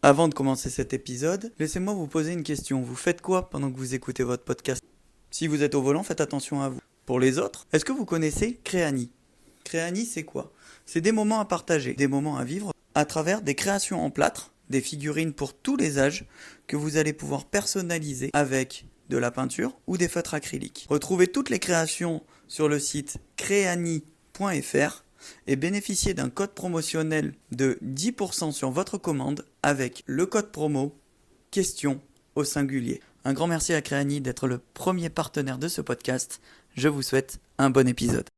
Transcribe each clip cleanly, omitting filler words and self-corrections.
Avant de commencer cet épisode, laissez-moi vous poser une question. Vous faites quoi pendant que vous écoutez votre podcast ? Si vous êtes au volant, faites attention à vous. Pour les autres, est-ce que vous connaissez Créani ? Créani, c'est quoi ? C'est des moments à partager, des moments à vivre à travers des créations en plâtre, des figurines pour tous les âges que vous allez pouvoir personnaliser avec de la peinture ou des feutres acryliques. Retrouvez toutes les créations sur le site creani.fr et bénéficiez d'un code promotionnel de 10% sur votre commande avec le code promo question au singulier. Un grand merci à Créani d'être le premier partenaire de ce podcast. Je vous souhaite un bon épisode.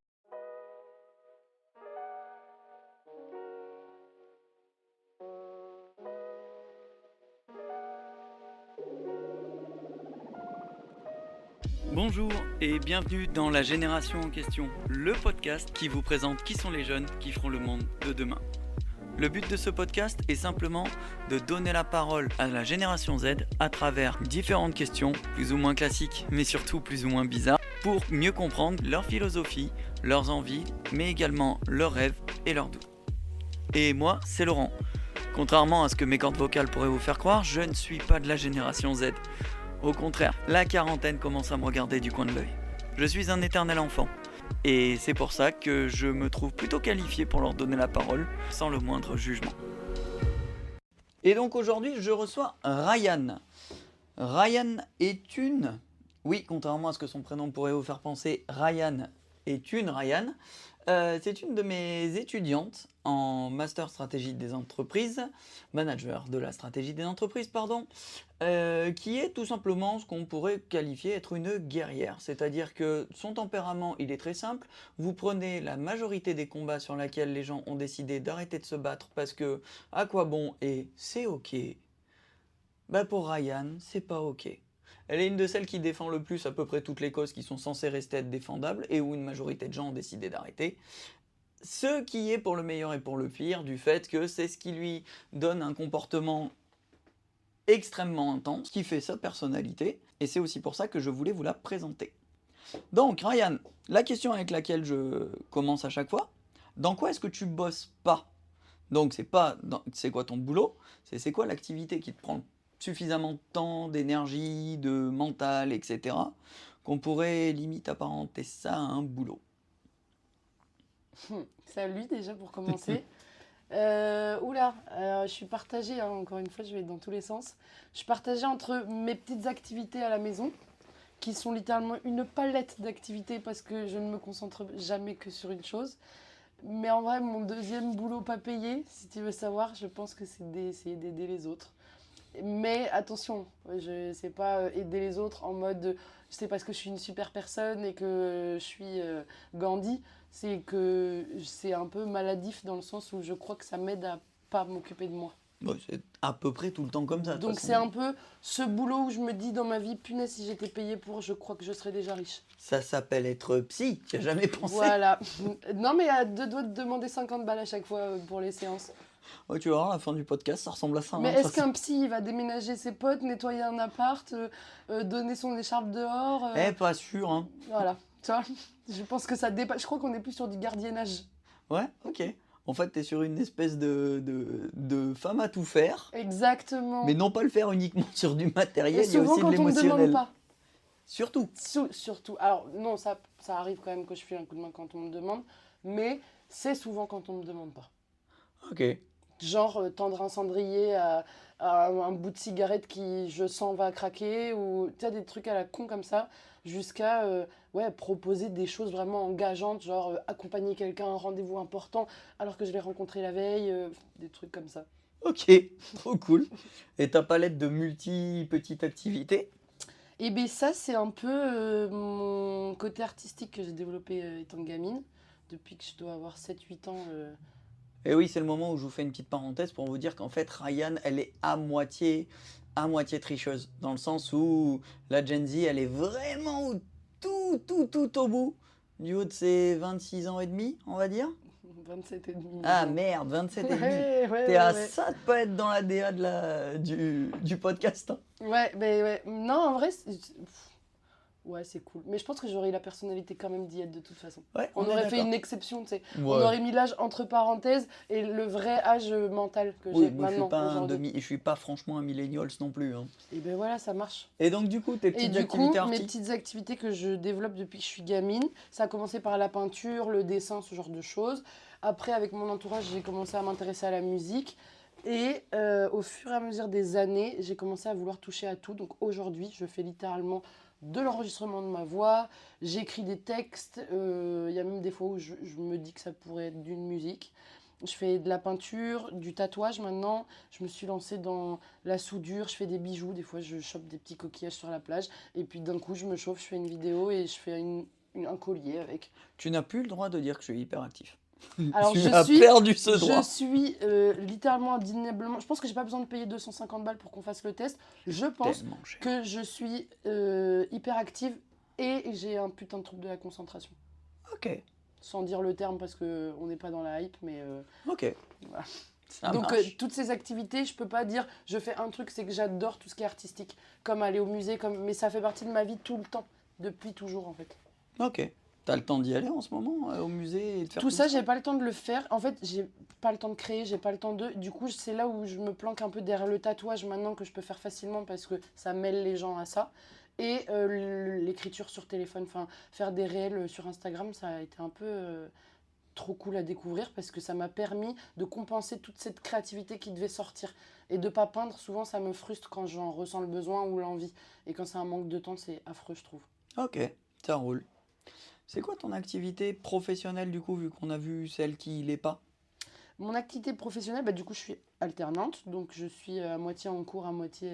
Bonjour et bienvenue dans La Génération en question, le podcast qui vous présente qui sont les jeunes qui feront le monde de demain. Le but de ce podcast est simplement de donner la parole à la génération Z à travers différentes questions, plus ou moins classiques, mais surtout plus ou moins bizarres, pour mieux comprendre leur philosophie, leurs envies, mais également leurs rêves et leurs doutes. Et moi, c'est Laurent. Contrairement à ce que mes cordes vocales pourraient vous faire croire, je ne suis pas de la génération Z. Au contraire, la quarantaine commence à me regarder du coin de l'œil. Je suis un éternel enfant. Et c'est pour ça que je me trouve plutôt qualifié pour leur donner la parole, sans le moindre jugement. Et donc aujourd'hui, je reçois Ryan. Ryan est une... Oui, contrairement à ce que son prénom pourrait vous faire penser, Ryan est une Ryan. C'est une de mes étudiantes en Master Stratégie des entreprises, manager de la stratégie des entreprises, qui est tout simplement ce qu'on pourrait qualifier être une guerrière. C'est-à-dire que son tempérament, il est très simple. Vous prenez la majorité des combats sur lesquels les gens ont décidé d'arrêter de se battre parce que à quoi bon et c'est ok. Bah pour Ryan, c'est pas ok. Elle est une de celles qui défend le plus à peu près toutes les causes qui sont censées rester être défendables et où une majorité de gens ont décidé d'arrêter. Ce qui est pour le meilleur et pour le pire du fait que c'est ce qui lui donne un comportement extrêmement intense, qui fait sa personnalité, et c'est aussi pour ça que je voulais vous la présenter. Donc Ryan, la question avec laquelle je commence à chaque fois, dans quoi est-ce que tu bosses pas ? Donc c'est quoi ton boulot, c'est quoi l'activité qui te prend suffisamment de temps, d'énergie, de mental, etc. qu'on pourrait limite apparenter ça à un boulot. Salut déjà pour commencer. Je suis partagée, hein, encore une fois je vais dans tous les sens. Je suis partagée entre mes petites activités à la maison, qui sont littéralement une palette d'activités parce que je ne me concentre jamais que sur une chose. Mais en vrai, mon deuxième boulot pas payé, si tu veux savoir, je pense que c'est d'essayer d'aider les autres. Mais attention, je sais pas aider les autres en mode c'est parce que je suis une super personne et que je suis Gandhi, c'est que c'est un peu maladif dans le sens où je crois que ça m'aide à pas m'occuper de moi. Bon, c'est à peu près tout le temps comme ça. Donc c'est un peu ce boulot où je me dis dans ma vie, punaise, si j'étais payée pour, je crois que je serais déjà riche. Ça s'appelle être psy, tu as jamais pensé ? Voilà. Non mais à deux doigts de demander 50 balles à chaque fois pour les séances. Ouais, tu vas voir, à la fin du podcast, ça ressemble à ça. Mais hein, est-ce qu'un psy, il va déménager ses potes, nettoyer un appart, donner son écharpe dehors pas sûr, hein. Voilà, tu vois, je pense que ça dépasse. Je crois qu'on est plus sur du gardiennage. Ouais, ok. En fait, t'es sur une espèce de femme à tout faire. Exactement. Mais non pas le faire uniquement sur du matériel, Et il y a souvent aussi de quand on me demande l'émotionnel. pas. Surtout. Surtout. Alors non, ça arrive quand même que je file un coup de main quand on me demande, mais c'est souvent quand on me demande pas. Ok. Genre tendre un cendrier à un bout de cigarette qui, je sens, va craquer, ou tu as des trucs à la con comme ça, jusqu'à proposer des choses vraiment engageantes, genre accompagner quelqu'un à un rendez-vous important alors que je l'ai rencontré la veille, des trucs comme ça. Ok, trop cool. Et ta palette de petites activités ? Et bien ça, c'est un peu mon côté artistique que j'ai développé étant gamine, depuis que je dois avoir 7-8 ans. Et oui, c'est le moment où je vous fais une petite parenthèse pour vous dire qu'en fait, Ryan, elle est à moitié tricheuse. Dans le sens où la Gen Z, elle est vraiment tout au bout du haut de ses 26 ans et demi, on va dire. 27 et demi. Ah merde, 27 et demi. Ouais, T'es à ça de pas être dans la DA du podcast. Hein. Ouais. Non, en vrai, Ouais, c'est cool. Mais je pense que j'aurais eu la personnalité quand même d'y être de toute façon. Ouais, On est aurait fait d'accord. une exception, tu sais. Ouais. On aurait mis l'âge entre parenthèses et le vrai âge mental que Oui, j'ai moi maintenant, aujourd'hui. je suis pas franchement un millennials non plus. Hein. Et ben voilà, ça marche. Et donc du coup, tes Et petites du coup, activités mes arty. petites activités que je développe depuis que je suis gamine, ça a commencé par la peinture, le dessin, ce genre de choses. Après, avec mon entourage, j'ai commencé à m'intéresser à la musique. Et au fur et à mesure des années, j'ai commencé à vouloir toucher à tout. Donc aujourd'hui, je fais littéralement de l'enregistrement de ma voix, j'écris des textes. Il y a même des fois où je me dis que ça pourrait être d'une musique. Je fais de la peinture, du tatouage maintenant. Je me suis lancée dans la soudure, je fais des bijoux. Des fois, je chope des petits coquillages sur la plage. Et puis d'un coup, je me chauffe, je fais une vidéo et je fais un collier avec. Tu n'as plus le droit de dire que je suis hyper actif. Alors, Tu as perdu ce droit. je suis littéralement, indéniablement. Je pense que j'ai pas besoin de payer 250 balles pour qu'on fasse le test. Je pense Tellement cher. que je suis hyper active et j'ai un putain de trouble de la concentration. Ok, Sans dire le terme parce qu'on n'est pas dans la hype, mais. ok. Voilà. Ça Donc marche. toutes ces activités, je peux pas dire je fais un truc, c'est que j'adore tout ce qui est artistique, comme aller au musée, mais ça fait partie de ma vie tout le temps, depuis toujours en fait. Ok. T'as le temps d'y aller en ce moment au musée et de faire Tout ça, j'ai pas le temps de le faire. En fait, j'ai pas le temps de créer, j'ai pas le temps de. Du coup, c'est là où je me planque un peu derrière le tatouage maintenant que je peux faire facilement parce que ça mêle les gens à ça. Et l'écriture sur téléphone, enfin faire des réels sur Instagram, ça a été un peu trop cool à découvrir parce que ça m'a permis de compenser toute cette créativité qui devait sortir. Et de pas peindre, souvent ça me frustre quand j'en ressens le besoin ou l'envie. Et quand c'est un manque de temps, c'est affreux, je trouve. Ok, ça roule. C'est quoi ton activité professionnelle du coup, vu qu'on a vu celle qui l'est pas? Mon activité professionnelle, bah, du coup, je suis alternante, donc je suis à moitié en cours, à moitié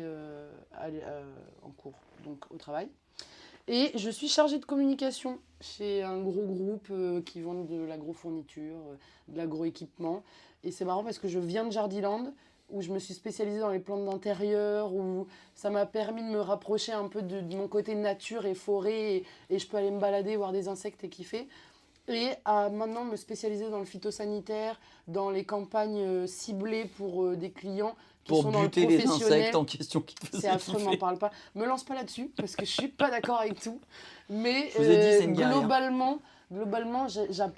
en cours, donc au travail. Et je suis chargée de communication chez un gros groupe qui vend de l'agro-fourniture, de l'agro-équipement. Et c'est marrant parce que je viens de Jardiland, où je me suis spécialisée dans les plantes d'intérieur, où ça m'a permis de me rapprocher un peu de mon côté nature et forêt, et je peux aller me balader, voir des insectes et kiffer. Et à maintenant me spécialiser dans le phytosanitaire, dans les campagnes ciblées pour des clients qui Pour sont dans le buter les professionnel. insectes en question qui te C'est faisaient affreux, m'en kiffer. parle pas. Me lance pas là-dessus, parce que je suis pas d'accord avec tout. Mais Je vous ai dit, c'est une guerrière. globalement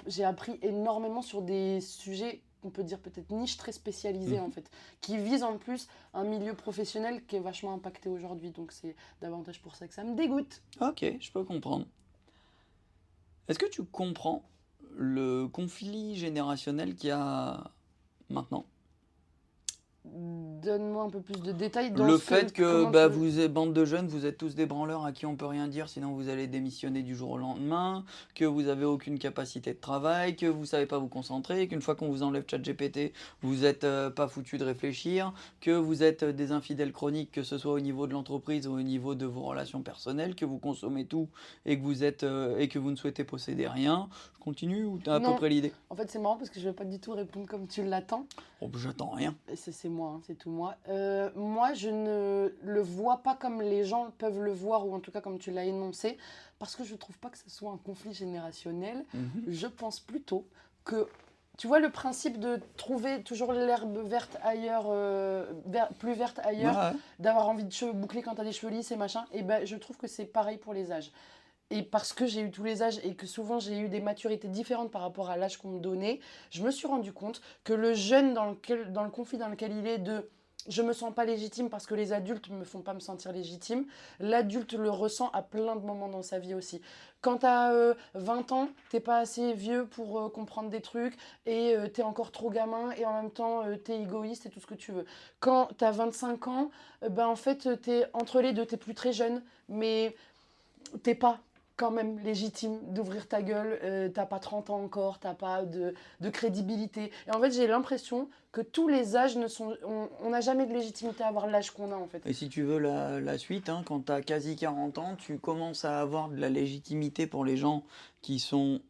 j'ai appris énormément sur des sujets, on peut dire peut-être niche, très spécialisés en fait, qui visent en plus un milieu professionnel qui est vachement impacté aujourd'hui. Donc c'est davantage pour ça que ça me dégoûte. Ok, je peux comprendre. Est-ce que tu comprends le conflit générationnel qu'il y a maintenant? Donne-moi un peu plus de détails dans Le ce fait que comment bah, tu- vous êtes bande de jeunes, vous êtes tous des branleurs à qui on peut rien dire, sinon vous allez démissionner du jour au lendemain, que vous avez aucune capacité de travail, que vous savez pas vous concentrer, qu'une fois qu'on vous enlève ChatGPT, vous êtes pas foutu de réfléchir, que vous êtes des infidèles chroniques, que ce soit au niveau de l'entreprise ou au niveau de vos relations personnelles, que vous consommez tout et que vous êtes et que vous ne souhaitez posséder rien. Je continue ou t'as à peu Non. près l'idée? En fait, c'est marrant parce que je vais pas du tout répondre comme tu l'attends. Oh, bah, j'attends rien. C'est moi, hein, c'est tout moi. Moi, je ne le vois pas comme les gens peuvent le voir, ou en tout cas comme tu l'as énoncé, parce que je trouve pas que ce soit un conflit générationnel. Mhm. Je pense plutôt que, tu vois, le principe de trouver toujours l'herbe verte ailleurs, plus verte ailleurs, Ouais. d'avoir envie de cheveux bouclés quand tu as des cheveux lisses et machin, et ben, je trouve que c'est pareil pour les âges. Et parce que j'ai eu tous les âges et que souvent j'ai eu des maturités différentes par rapport à l'âge qu'on me donnait, je me suis rendu compte que le jeune dans le conflit dans lequel il est de je me sens pas légitime parce que les adultes me font pas me sentir légitime, l'adulte le ressent à plein de moments dans sa vie aussi. Quand tu as 20 ans, t'es pas assez vieux pour comprendre des trucs et tu es encore trop gamin et en même temps tu es égoïste et tout ce que tu veux. Quand tu as 25 ans, ben en fait tu es entre les deux, tu plus très jeune, mais t'es pas quand même légitime d'ouvrir ta gueule, t'as pas 30 ans encore, t'as pas de crédibilité. Et en fait, j'ai l'impression que tous les âges ne sont... On n'a jamais de légitimité à avoir l'âge qu'on a, en fait. Et si tu veux la suite, hein, quand tu as quasi 40 ans, tu commences à avoir de la légitimité pour les gens qui sont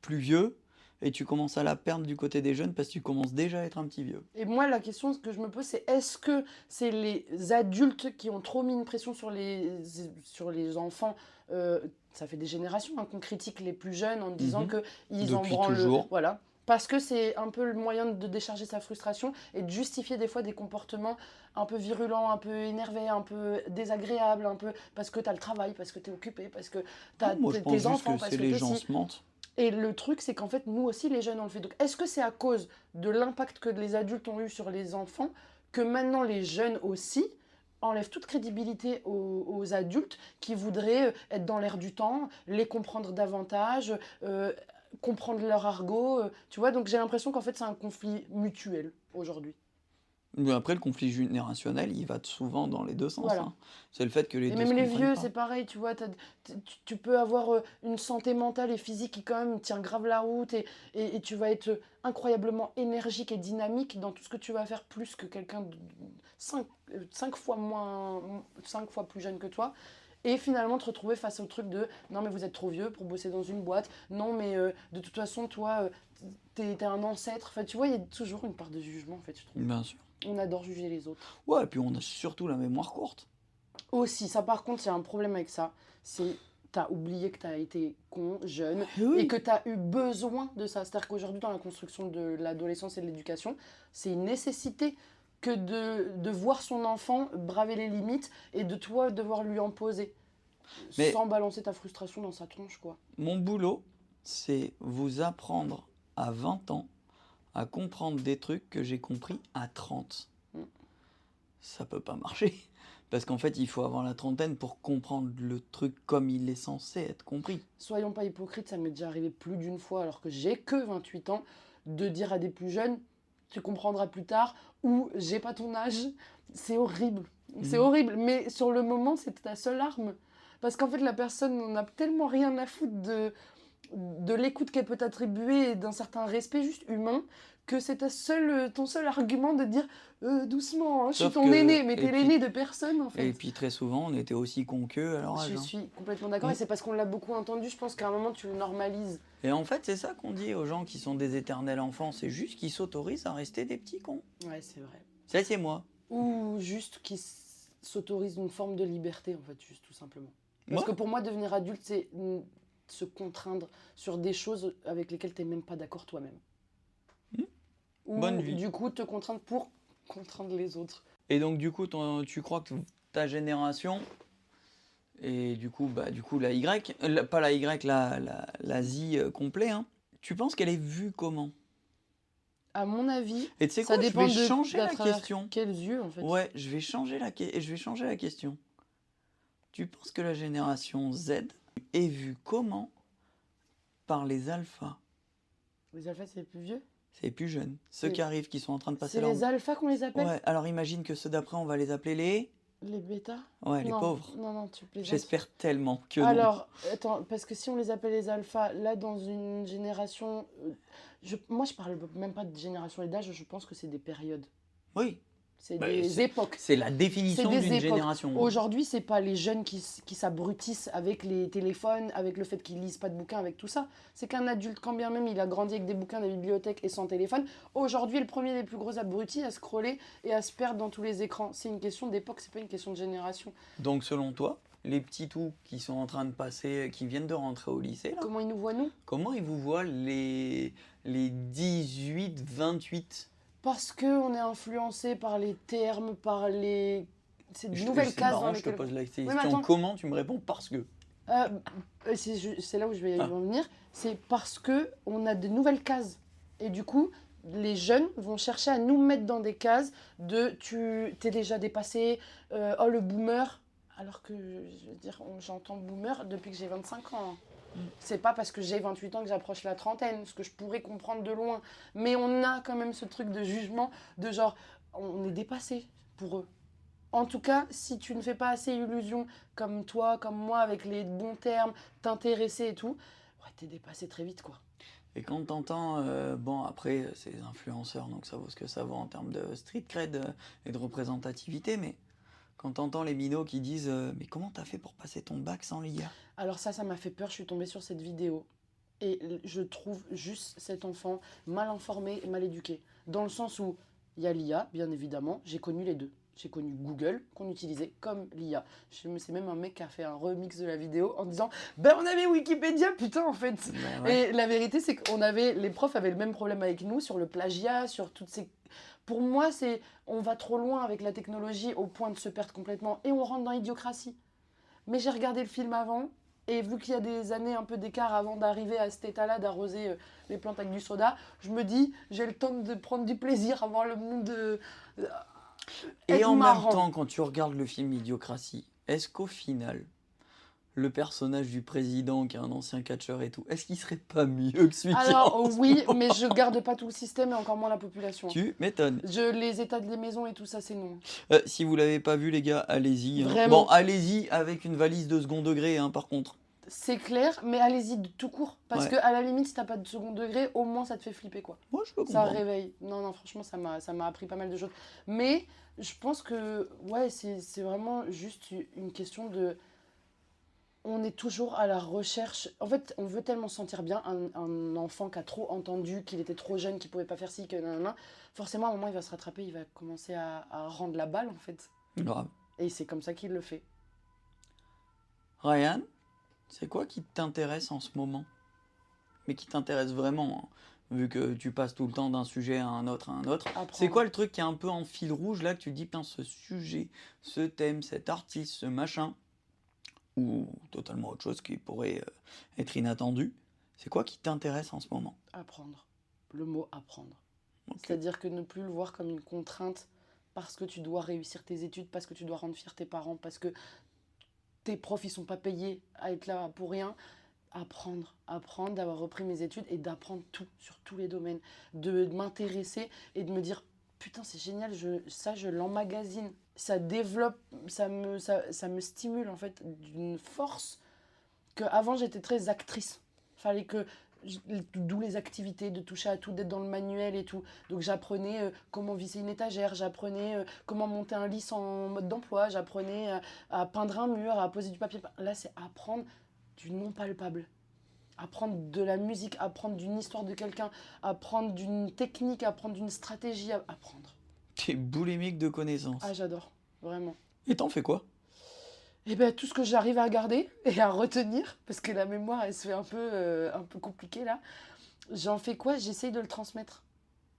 plus vieux et tu commences à la perdre du côté des jeunes parce que tu commences déjà à être un petit vieux. Et moi, la question que je me pose, c'est est-ce que c'est les adultes qui ont trop mis une pression sur les enfants ça fait des générations hein, qu'on critique les plus jeunes en disant Mhm. qu'ils en Depuis branlent. toujours. Voilà. Parce que c'est un peu le moyen de décharger sa frustration et de justifier des fois des comportements un peu virulents, un peu énervés, un peu désagréables, un peu parce que tu as le travail, parce que tu es occupé, parce que tu as Non, moi je pense tes juste enfants, que parce c'est que les t'es gens ci. se mentent. Et le truc, c'est qu'en fait, nous aussi, les jeunes, on le fait. Donc, est-ce que c'est à cause de l'impact que les adultes ont eu sur les enfants que maintenant les jeunes aussi enlèvent toute crédibilité aux adultes qui voudraient être dans l'air du temps, les comprendre davantage, comprendre leur argot, tu vois. Donc, j'ai l'impression qu'en fait, c'est un conflit mutuel aujourd'hui. Mais après, le conflit générationnel, il va souvent dans les deux sens, Voilà. hein. C'est le fait que les Et deux même se les comprennent vieux, pas. c'est pareil, tu vois, tu peux avoir une santé mentale et physique qui quand même tient grave la route et tu vas être incroyablement énergique et dynamique dans tout ce que tu vas faire plus que quelqu'un de 5 fois moins, 5 fois plus jeune que toi. Et finalement te retrouver face au truc de non mais vous êtes trop vieux pour bosser dans une boîte, non mais de toute façon toi t'es un ancêtre. Enfin tu vois, il y a toujours une part de jugement en fait je trouve. Bien sûr. On adore juger les autres. Ouais, et puis on a surtout la mémoire courte. Aussi, ça par contre, il y a un problème avec ça. C'est t'as oublié que t'as été con, jeune, Eh oui. et que t'as eu besoin de ça. C'est-à-dire qu'aujourd'hui, dans la construction de l'adolescence et de l'éducation, c'est une nécessité que de voir son enfant braver les limites et de toi devoir lui en poser. Mais- Sans balancer ta frustration dans sa tronche, quoi. Mon boulot, c'est vous apprendre à 20 ans à comprendre des trucs que j'ai compris à 30. Mm. Ça peut pas marcher. Parce qu'en fait, il faut avoir la trentaine pour comprendre le truc comme il est censé être compris. Soyons pas hypocrites, ça m'est déjà arrivé plus d'une fois, alors que j'ai que 28 ans, de dire à des plus jeunes, tu comprendras plus tard, ou j'ai pas ton âge. C'est horrible. C'est horrible, mais sur le moment, c'était ta seule arme. Parce qu'en fait, la personne n'en a tellement rien à foutre de l'écoute qu'elle peut t'attribuer et d'un certain respect juste humain, que c'est ton seul argument de dire doucement, hein, je suis Sauf ton que- aîné, mais et t'es puis- l'aîné de personne en fait. Et puis très souvent, on était aussi con qu'eux à leur âge. Je hein. suis complètement d'accord, et c'est parce qu'on l'a beaucoup entendu, je pense qu'à un moment tu le normalises. Et en fait, c'est ça qu'on dit aux gens qui sont des éternels enfants. C'est juste qu'ils s'autorisent à rester des petits cons. Ouais, c'est vrai. Ça, c'est moi. Ou juste qui s'autorisent une forme de liberté, en fait, juste tout simplement. Parce Moi que pour moi, devenir adulte, c'est se contraindre sur des choses avec lesquelles tu n'es même pas d'accord toi-même. Ou Bonne vie. du coup, te contraindre pour contraindre les autres. Et donc, du coup, tu crois que ta génération, et du coup, la Y, pas la Y, la Z complet, hein, tu penses qu'elle est vue comment? À mon avis, Et tu sais ça quoi, je dépend vais changer d'à la travers question. quels yeux, en fait. Ouais, je vais changer la question. Tu penses que la génération Z est vue comment par les alphas? Les alphas, c'est les plus vieux. C'est les plus jeunes, ceux C'est- qui arrivent, qui sont en train de passer C'est leur... les alphas qu'on les appelle. Ouais, alors imagine que ceux d'après, on va les appeler les... Les bêtas. Ouais, les Non, pauvres. Non, tu plaisantes. J'espère tellement que non. Alors, attends, parce que si on les appelle les alphas, là, dans une génération... moi, je parle même pas de génération et d'âge, je pense que c'est des périodes. Oui, C'est Bah, des époques. c'est la définition C'est des d'une époques. génération. Aujourd'hui, c'est pas les jeunes qui s'abrutissent avec les téléphones, avec le fait qu'ils lisent pas de bouquins, avec tout ça. C'est qu'un adulte, quand bien même il a grandi avec des bouquins, des bibliothèques et sans téléphone, aujourd'hui est le premier des plus gros abrutis à scroller et à se perdre dans tous les écrans. C'est une question d'époque, c'est pas une question de génération. Donc selon toi, les petits tout qui sont en train de passer, qui viennent de rentrer au lycée, là, Comment ils nous voient, nous? comment ils vous voient les 18, 28? Parce qu'on est influencé par les termes, par les... C'est de nouvelles C'est cases marrant, dans je te lesquelles... pose la question. mais attends. Comment tu me réponds? Parce que. C'est là où je vais Ah. en venir. C'est parce que on a de nouvelles cases. Et du coup, les jeunes vont chercher à nous mettre dans des cases de tu t'es déjà dépassé, oh le boomer. Alors que, je veux dire, j'entends boomer depuis que j'ai 25 ans. C'est pas parce que j'ai 28 ans que j'approche la trentaine, ce que je pourrais comprendre de loin. Mais on a quand même ce truc de jugement, de genre, on est dépassé pour eux. En tout cas, si tu ne fais pas assez illusion comme toi, comme moi, avec les bons termes, t'intéresser et tout, ouais, t'es dépassé très vite, quoi. Et quand t'entends, bon après c'est des influenceurs, donc ça vaut ce que ça vaut en termes de street cred et de représentativité, mais quand t'entends les minots qui disent mais comment t'as fait pour passer ton bac sans l'IA? Alors ça m'a fait peur, je suis tombée sur cette vidéo. Et je trouve juste cet enfant mal informé et mal éduqué. Dans le sens où il y a l'IA, bien évidemment. J'ai connu les deux. J'ai connu Google, qu'on utilisait comme l'IA. C'est même un mec qui a fait un remix de la vidéo en disant « Ben on avait Wikipédia, putain, en fait !» Et la vérité, c'est que les profs avaient le même problème avec nous sur le plagiat, sur toutes ces... Pour moi, on va trop loin avec la technologie au point de se perdre complètement. Et on rentre dans l'idiocratie. Mais j'ai regardé le film avant, et vu qu'il y a des années un peu d'écart avant d'arriver à cet état-là, d'arroser les plantes avec du soda, je me dis, j'ai le temps de prendre du plaisir à voir le monde... Et en marrant. même temps, quand tu regardes le film Idiocratie, est-ce qu'au final, le personnage du président, qui est un ancien catcheur et tout, est-ce qu'il serait pas mieux que celui qui est en ce oui, moment mais je garde pas tout le système et encore moins la population. Tu m'étonnes. Les états des maisons et tout ça, c'est non. Si vous l'avez pas vu, les gars, allez-y. Vraiment. Bon, allez-y avec une valise de second degré, par contre. C'est clair, mais allez-y de tout court. Parce Ouais. que à la limite, si t'as pas de second degré, au moins ça te fait flipper, quoi. Moi, je peux Ça comprendre. réveille. Non, franchement, ça m'a appris pas mal de choses. Mais je pense que, ouais, c'est vraiment juste une question de... On est toujours à la recherche... En fait, on veut tellement se sentir bien. Un enfant qui a trop entendu, qu'il était trop jeune, qu'il pouvait pas faire ci, que nanana. Forcément, à un moment, il va se rattraper, il va commencer à rendre la balle, en fait. Grave. Et c'est comme ça qu'il le fait. Ryan, c'est quoi qui t'intéresse en ce moment? Mais qui t'intéresse vraiment, vu que tu passes tout le temps d'un sujet à un autre, C'est quoi le truc qui est un peu en fil rouge là, que tu te dis, putain, ce sujet, ce thème, cet artiste, ce machin, ou totalement autre chose qui pourrait être inattendu, c'est quoi qui t'intéresse en ce moment? Apprendre. Le mot apprendre. Ok. C'est-à-dire que ne plus le voir comme une contrainte parce que tu dois réussir tes études, parce que tu dois rendre fier tes parents, parce que tes profs, ils sont pas payés à être là pour rien. Apprendre, d'avoir repris mes études et d'apprendre tout, sur tous les domaines. De m'intéresser et de me dire, putain, c'est génial, je l'emmagasine. Ça développe, ça me stimule en fait d'une force qu'avant j'étais très actrice. Fallait que... D'où les activités, de toucher à tout, d'être dans le manuel et tout. Donc j'apprenais comment visser une étagère, j'apprenais comment monter un lit en mode d'emploi, j'apprenais à peindre un mur, à poser du papier. Là, c'est apprendre du non palpable. Apprendre de la musique, apprendre d'une histoire de quelqu'un, apprendre d'une technique, apprendre d'une stratégie, apprendre. T'es boulimique de connaissances. Ah, j'adore, vraiment. Et t'en fais quoi? Et bien, tout ce que j'arrive à garder et à retenir, parce que la mémoire, elle se fait un peu compliquée là, j'en fais quoi? J'essaye de le transmettre.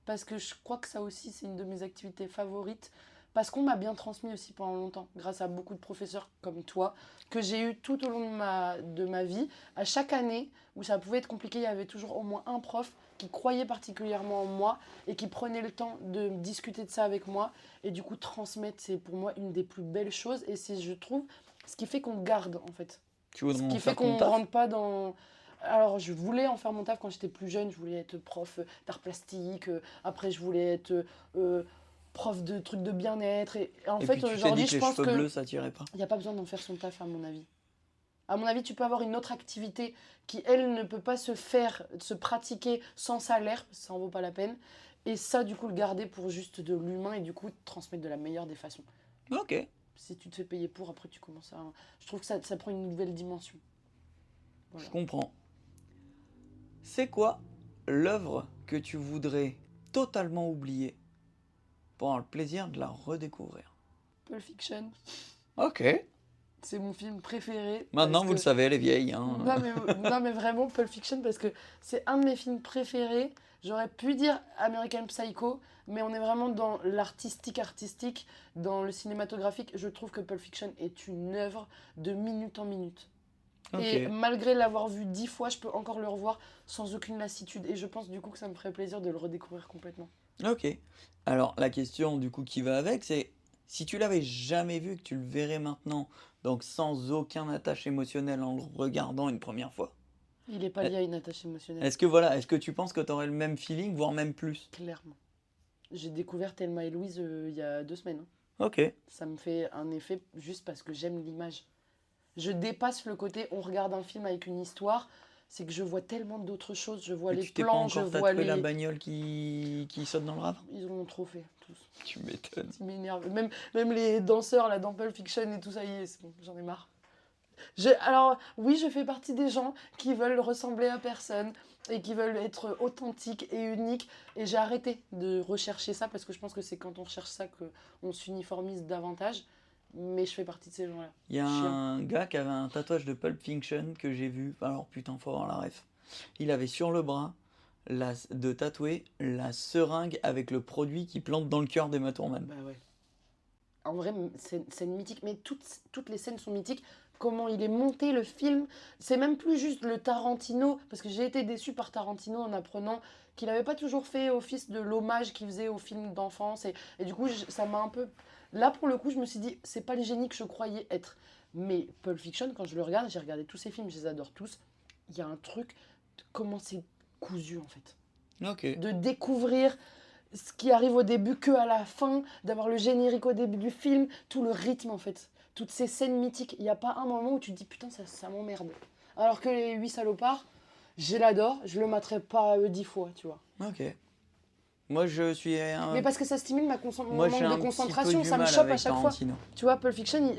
Parce que je crois que ça aussi, c'est une de mes activités favorites. Parce qu'on m'a bien transmis aussi pendant longtemps, grâce à beaucoup de professeurs comme toi, que j'ai eu tout au long de ma vie. À chaque année où ça pouvait être compliqué, il y avait toujours au moins un prof qui croyait particulièrement en moi et qui prenait le temps de discuter de ça avec moi. Et du coup, transmettre, c'est pour moi une des plus belles choses. Et c'est, je trouve, ce qui fait qu'on garde, en fait. Tu voudrais Ce en qui faire fait qu'on ton ne taf? rentre pas dans... Alors, je voulais en faire mon taf quand j'étais plus jeune. Je voulais être prof d'art plastique. Après, je voulais être prof de trucs de bien-être. Et en Et fait, puis tu t'es dit aujourd'hui, que je les pense cheveux que bleus, ça tirait pas? il n'y a pas besoin d'en faire son taf, à mon avis. À mon avis, tu peux avoir une autre activité qui, elle, ne peut pas se faire, se pratiquer sans salaire, parce que ça en vaut pas la peine. Et ça, du coup, le garder pour juste de l'humain et du coup, transmettre de la meilleure des façons. Ok. Si tu te fais payer pour, après, tu commences à... Je trouve que ça prend une nouvelle dimension. Voilà. Je comprends. C'est quoi l'œuvre que tu voudrais totalement oublier pour avoir le plaisir de la redécouvrir? Pulp Fiction, Ok. c'est mon film préféré. Maintenant, parce vous le que- savez, elle est vieille. Hein. Non, mais vraiment, Pulp Fiction, parce que c'est un de mes films préférés. J'aurais pu dire American Psycho, mais on est vraiment dans l'artistique, dans le cinématographique. Je trouve que Pulp Fiction est une œuvre de minute en minute. Ok. Et malgré l'avoir vu 10 fois, je peux encore le revoir sans aucune lassitude. Et je pense du coup que ça me ferait plaisir de le redécouvrir complètement. Ok. Alors, la question du coup qui va avec, c'est si tu l'avais jamais vu et que tu le verrais maintenant, donc sans aucun attache émotionnelle en le regardant une première fois, Il n'est pas lié à une attache émotionnelle, est-ce que tu penses que tu aurais le même feeling, voire même plus? clairement. J'ai découvert Thelma et Louise il y a 2 semaines. Ok. Ça me fait un effet juste parce que j'aime l'image. Je dépasse le côté on regarde un film avec une histoire, c'est que je vois tellement d'autres choses, je vois Et les tu t'es pas plans, je encore vois tatoué les... la bagnole qui saute dans le ravin? Ils ont trop fait, tous. Tu m'étonnes. Ils m'énervent. Même les danseurs là, dans Pulp Fiction et tout ça, y est, c'est bon, j'en ai marre. Alors, oui, je fais partie des gens qui veulent ressembler à personne, et qui veulent être authentiques et uniques. Et j'ai arrêté de rechercher ça parce que je pense que c'est quand on recherche ça qu'on s'uniformise davantage. Mais je fais partie de ces gens-là. Il y a Chiant. un gars qui avait un tatouage de Pulp Fiction que j'ai vu. Alors putain, faut avoir la ref. Il avait sur le bras de tatouer la seringue avec le produit qui plante dans le cœur d'Emma Thurman. Bah ouais. En vrai, c'est mythique, mais toutes les scènes sont mythiques. Comment il est monté le film, c'est même plus juste le Tarantino, parce que j'ai été déçue par Tarantino en apprenant qu'il n'avait pas toujours fait office de l'hommage qu'il faisait aux films d'enfance. Et du coup, ça m'a un peu... Là, pour le coup, je me suis dit, c'est pas le génie que je croyais être. Mais Pulp Fiction, quand je le regarde, j'ai regardé tous ces films, je les adore tous, il y a un truc, comment c'est cousu en fait. Ok. De découvrir ce qui arrive au début que à la fin, d'avoir le générique au début du film, tout le rythme en fait, toutes ces scènes mythiques. Il n'y a pas un moment où tu te dis putain ça m'emmerde. Alors que les 8 salopards, je l'adore, je le materai pas 10 fois, tu vois. Ok. Moi je suis Mais parce que ça stimule mon Moi manque j'ai un de concentration, petit peu du ça me mal chope à avec chaque fois. Tarantino. Tu vois, Pulp Fiction,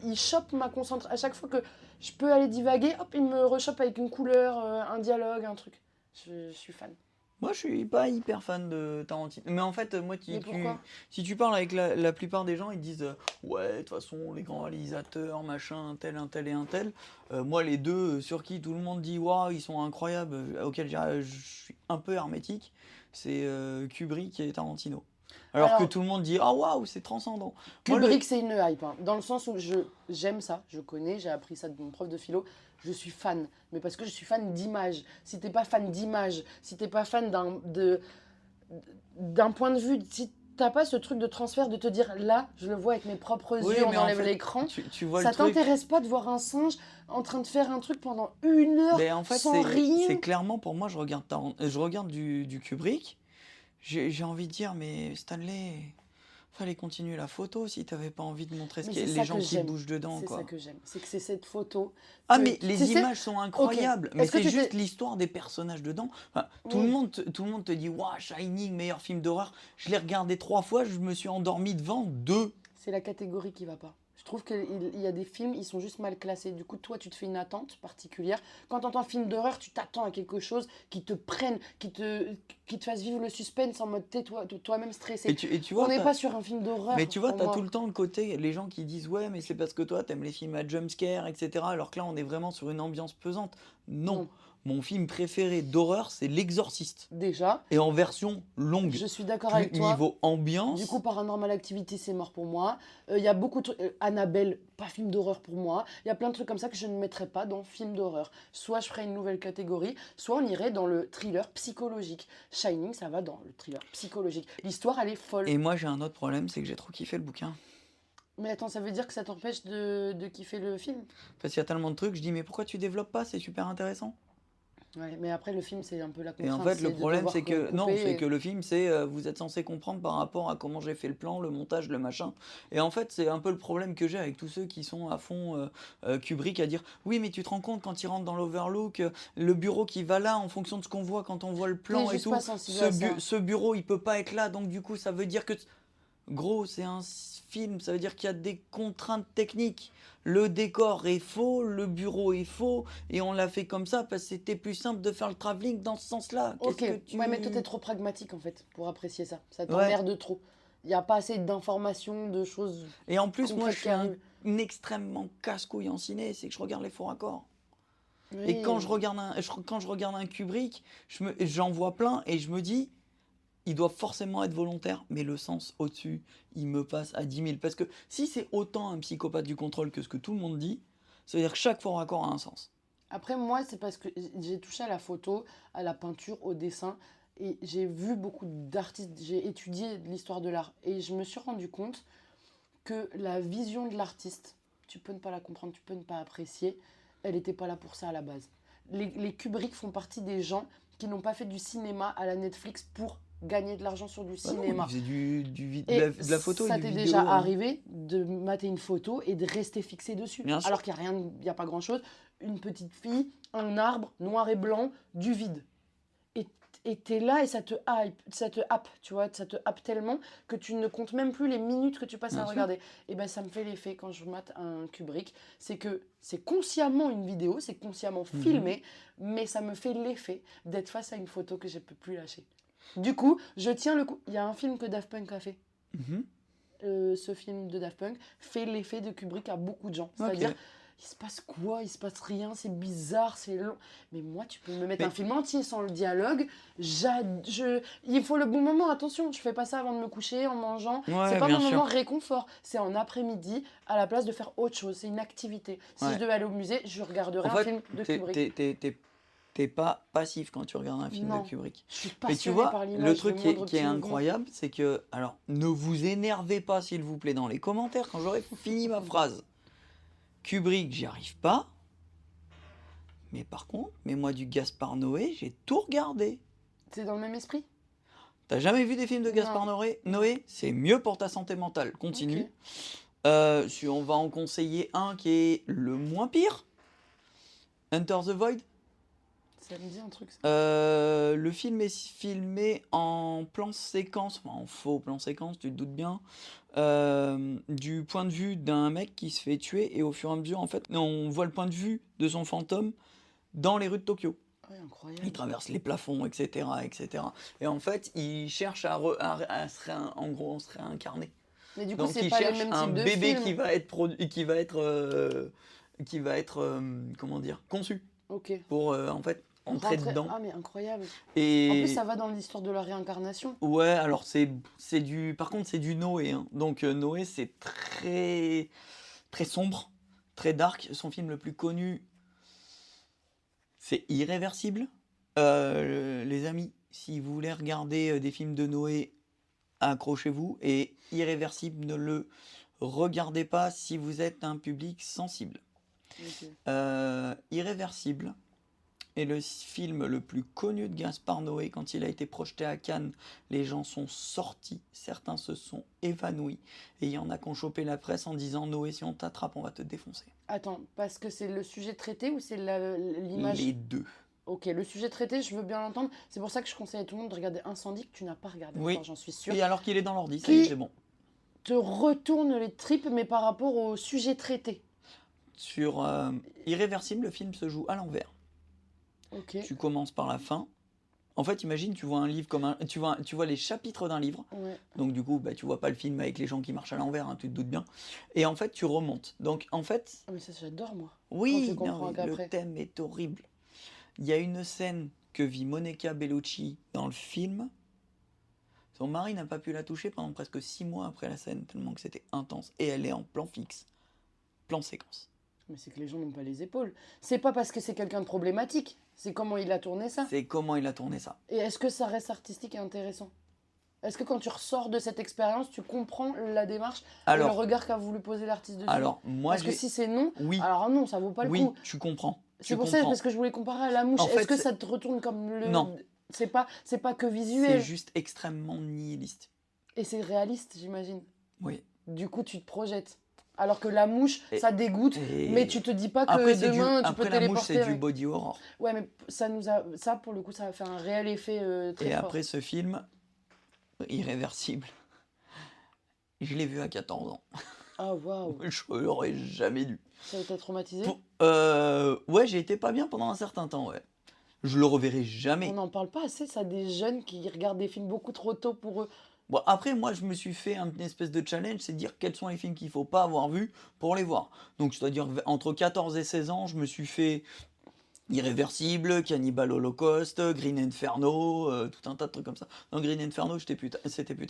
il chope ma concentration. À chaque fois que je peux aller divaguer, hop, il me rechoppe avec une couleur, un dialogue, un truc. Je suis fan. Moi, je suis pas hyper fan de Tarantino. Mais en fait, moi, Mais pourquoi si tu parles avec la plupart des gens, ils disent ouais, de toute façon, les grands réalisateurs, machin, un tel et un tel. Moi, les deux sur qui tout le monde dit waouh, ils sont incroyables, auxquels je suis un peu hermétique, c'est Kubrick et Tarantino. Alors que tout le monde dit ah waouh, c'est transcendant. Kubrick, c'est une hype, hein, dans le sens où j'aime ça, je connais, j'ai appris ça de mon prof de philo. Je suis fan, mais parce que je suis fan d'image. Si t'es pas fan d'image, si t'es pas fan d'un point de vue, si t'as pas ce truc de transfert de te dire là, je le vois avec mes propres yeux, on enlève l'écran, tu vois ça le truc. t'intéresse pas de voir un singe en train de faire un truc pendant 1 heure Mais en fait, sans rien. c'est clairement pour moi, je regarde du Kubrick, j'ai envie de dire mais Stanley. Fallait continuer la photo si t'avais pas envie de montrer les gens qui bougent dedans. C'est ça que j'aime, c'est que c'est cette photo. Ah mais les images sont incroyables, okay. Mais c'est juste l'histoire des personnages dedans. Enfin, tout le monde te dit waouh, Shining, meilleur film d'horreur. Je l'ai regardé 3 fois, je me suis endormi devant 2. C'est la catégorie qui va pas. Je trouve qu'il y a des films, ils sont juste mal classés. Du coup, toi, tu te fais une attente particulière. Quand tu entends film d'horreur, tu t'attends à quelque chose qui te prenne, qui te fasse vivre le suspense en mode toi-même stressé. Et tu vois, on n'est pas sur un film d'horreur. Mais tu vois, t'as tout le temps le côté, les gens qui disent ouais, mais c'est parce que toi, t'aimes les films à jumpscare, etc. Alors que là, on est vraiment sur une ambiance pesante. Non. Mon film préféré d'horreur, c'est L'Exorciste. Déjà. Et en version longue. Je suis d'accord avec toi. Niveau ambiance. Du coup, Paranormal Activity, c'est mort pour moi. Il y a beaucoup de trucs. Annabelle, pas film d'horreur pour moi. Il y a plein de trucs comme ça que je ne mettrais pas dans film d'horreur. Soit je ferais une nouvelle catégorie, soit on irait dans le thriller psychologique. Shining, ça va dans le thriller psychologique. L'histoire, elle est folle. Et moi, j'ai un autre problème, c'est que j'ai trop kiffé le bouquin. Mais attends, ça veut dire que ça t'empêche de kiffer le film ? Parce qu'il y a tellement de trucs, je dis mais pourquoi tu développes pas ? C'est super intéressant. Ouais, mais après le film c'est un peu la contrainte. Et en fait le problème c'est que c'est que le film c'est vous êtes censé comprendre par rapport à comment j'ai fait le plan, le montage, le machin. Et en fait c'est un peu le problème que j'ai avec tous ceux qui sont à fond Kubrick à dire oui mais tu te rends compte quand il rentre dans l'Overlook, le bureau qui va là en fonction de ce qu'on voit quand on voit le plan et tout. Ce bureau il peut pas être là donc du coup ça veut dire que gros c'est un film, ça veut dire qu'il y a des contraintes techniques. Le décor est faux, le bureau est faux, et on l'a fait comme ça parce que c'était plus simple de faire le travelling dans ce sens-là. Ok, ouais, mais toi t'es trop pragmatique en fait pour apprécier ça. Ça t'emmerde trop. Il n'y a pas assez d'informations, de choses. Et en plus, moi je suis extrêmement casse-couille en ciné, c'est que je regarde les faux raccords. Oui. Et quand je regarde un Kubrick, j'en vois plein et je me dis. Il doit forcément être volontaire, mais le sens au-dessus, il me passe à 10 000. Parce que si c'est autant un psychopathe du contrôle que ce que tout le monde dit, ça veut dire que chaque faux raccord a un sens. Après, moi, c'est parce que j'ai touché à la photo, à la peinture, au dessin, et j'ai vu beaucoup d'artistes, j'ai étudié l'histoire de l'art, et je me suis rendu compte que la vision de l'artiste, tu peux ne pas la comprendre, tu peux ne pas apprécier, elle n'était pas là pour ça à la base. Les Kubrick font partie des gens qui n'ont pas fait du cinéma à la Netflix pour gagner de l'argent sur du cinéma. Non, de la photo ça t'est déjà arrivé de mater une photo et de rester fixé dessus. Alors qu'il n'y a pas grand chose. Une petite fille, un arbre, noir et blanc, du vide. Et Et t'es là et ça te happe, tu vois, ça te happe tellement que tu ne comptes même plus les minutes que tu passes Bien à sûr. regarder. Et ben ça me fait l'effet quand je mate un Kubrick, c'est que c'est consciemment une vidéo, c'est consciemment filmé, mais ça me fait l'effet d'être face à une photo que je peux plus lâcher. Du coup, je tiens le coup. Il y a un film que Daft Punk a fait. Mhm. Ce film de Daft Punk fait l'effet de Kubrick à beaucoup de gens. Ok. C'est-à-dire, il se passe quoi? Il se passe rien, c'est bizarre, c'est long. Mais moi, tu peux me mettre Mais- un film entier sans le dialogue. Il faut le bon moment, attention. Je fais pas ça avant de me coucher, en mangeant. Ouais, C'est pas bien mon sûr. moment réconfort. C'est en après-midi, à la place de faire autre chose. C'est une activité. Si Ouais. je devais aller au musée, je regarderais En un fait, film de Kubrick. t'es pas passif quand tu regardes un film Non. de Kubrick. Je suis Mais tu passionnée vois, par l'image. le truc le qui est, moindre qui est petit mouvement. incroyable, c'est que, alors, ne vous énervez pas, s'il vous plaît, dans les commentaires quand j'aurai fini ma phrase. Kubrick, j'y arrive pas. Mais par contre, moi du Gaspard Noé, j'ai tout regardé. C'est dans le même esprit? T'as jamais vu des films de Gaspard Non. Noé? C'est mieux pour ta santé mentale. Continue. Ok. Si on va en conseiller un qui est le moins pire, Enter the Void. Ça me dit un truc, ça. Le film est filmé en plan séquence, enfin en faux plan séquence, tu te doutes bien, du point de vue d'un mec qui se fait tuer et au fur et à mesure, en fait, on voit le point de vue de son fantôme dans les rues de Tokyo. Ouais, incroyable. Il traverse les plafonds, etc., etc. Et en fait, il cherche en gros, se réincarner. Mais du coup, Donc c'est il pas les cherche mêmes un types de bébé films. qui va être comment dire, conçu Ok. pour en fait entrer dedans. Ah, mais incroyable. Et En plus, ça va dans l'histoire de la réincarnation. ouais, alors c'est du par contre c'est du Noé, hein. Donc Noé c'est très très sombre, très dark. Son film le plus connu c'est Irréversible. Les amis, si vous voulez regarder des films de Noé, accrochez-vous. Et Irréversible, ne le regardez pas si vous êtes un public sensible. Ok. Irréversible est le film le plus connu de Gaspard Noé. Quand il a été projeté à Cannes, les gens sont sortis, certains se sont évanouis. Et il y en a qui ont chopé la presse en disant « Noé, si on t'attrape, on va te défoncer Attends, parce que c'est le sujet traité ou c'est l'image? Les deux. Ok, le sujet traité, je veux bien l'entendre. C'est pour ça que je conseille à tout le monde de regarder Incendie, que tu n'as pas regardé Oui. encore, j'en suis sûre. Et alors qu'il est dans l'ordi, ça Qui- y est, c'est bon. Te retourne les tripes, mais par rapport au sujet traité. Sur Irréversible, le film se joue à l'envers. Ok. Tu commences par la fin. En fait, imagine, tu vois un livre comme tu vois les chapitres d'un livre. Ouais. Donc du coup, tu vois pas le film avec les gens qui marchent à l'envers, hein, tu te doutes bien. Et en fait, tu remontes. Donc en fait, Ah, mais ça, j'adore, moi. oui, tu comprends non, mais qu'après. le thème est horrible. Il y a une scène que vit Monica Bellucci dans le film. Son mari n'a pas pu la toucher pendant presque 6 mois après la scène, tellement que c'était intense. Et elle est en plan fixe, plan séquence. Mais c'est que les gens n'ont pas les épaules. C'est pas parce que c'est quelqu'un de problématique. C'est comment il a tourné ça. C'est comment il a tourné ça. Et est-ce que ça reste artistique et intéressant? Est-ce que quand tu ressors de cette expérience, tu comprends la démarche et le Alors, regard qu'a voulu poser l'artiste dessus? moi, Parce que si c'est non, oui, alors non, ça vaut pas le oui, coup. tu comprends. C'est Tu pour ça comprends. parce que je voulais comparer à la mouche. En fait, Est-ce que c'est- ça te retourne comme le... Non. C'est pas que C'est visuel. juste extrêmement nihiliste. Et c'est réaliste, j'imagine. Oui. Du coup, tu te projettes. Alors que la mouche, Et- ça dégoûte. Et Mais tu te dis pas que après, c'est demain, tu après peux la mouche, téléporter. c'est du avec- body horror. Ouais, mais ça, pour le coup, ça a fait un réel effet très Et fort. après ce film, Irréversible, je l'ai vu à 14 ans. Ah, waouh. Je l'aurais jamais dû. Ça t'a traumatisé? Ouais, j'ai été pas bien pendant un certain temps, ouais. Je le reverrai jamais. On n'en parle pas assez, ça, des jeunes qui regardent des films beaucoup trop tôt pour eux. Bon, après, moi, je me suis fait une espèce de challenge, c'est de dire quels sont les films qu'il faut pas avoir vus pour les voir. Donc, c'est-à-dire, entre 14 et 16 ans, je me suis fait Irréversible, Cannibal Holocaust, Green Inferno, tout un tas de trucs comme ça. Non, Green Inferno, c'était plus tard.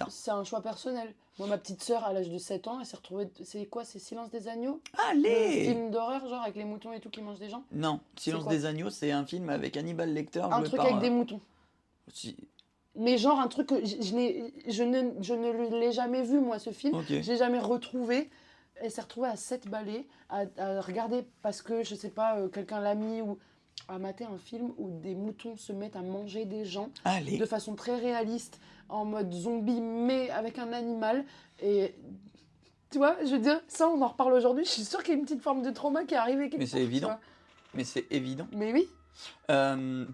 C'est un choix personnel. Moi, ma petite sœur, à l'âge de 7 ans, elle s'est retrouvée... C'est quoi? C'est Silence des agneaux? Le Allez! film d'horreur, genre, avec les moutons et tout qui mangent des gens? Non, Silence quoi? des agneaux, c'est un film avec Hannibal Lecter. Un joué truc par, avec des moutons. si- Mais genre, un truc que je ne l'ai jamais vu, moi, ce film. Ok. Je l'ai jamais retrouvé. Elle s'est retrouvée à 7 balais, à regarder parce que, je sais pas, quelqu'un l'a mis ou à mater un film où des moutons se mettent à manger des gens Allez! de façon très réaliste, en mode zombie, mais avec un animal. Et tu vois, je veux dire, ça, on en reparle aujourd'hui. Je suis sûre qu'il y a une petite forme de trauma qui est arrivée quelque Mais part, c'est tu évident. vois. Mais c'est évident. Mais oui.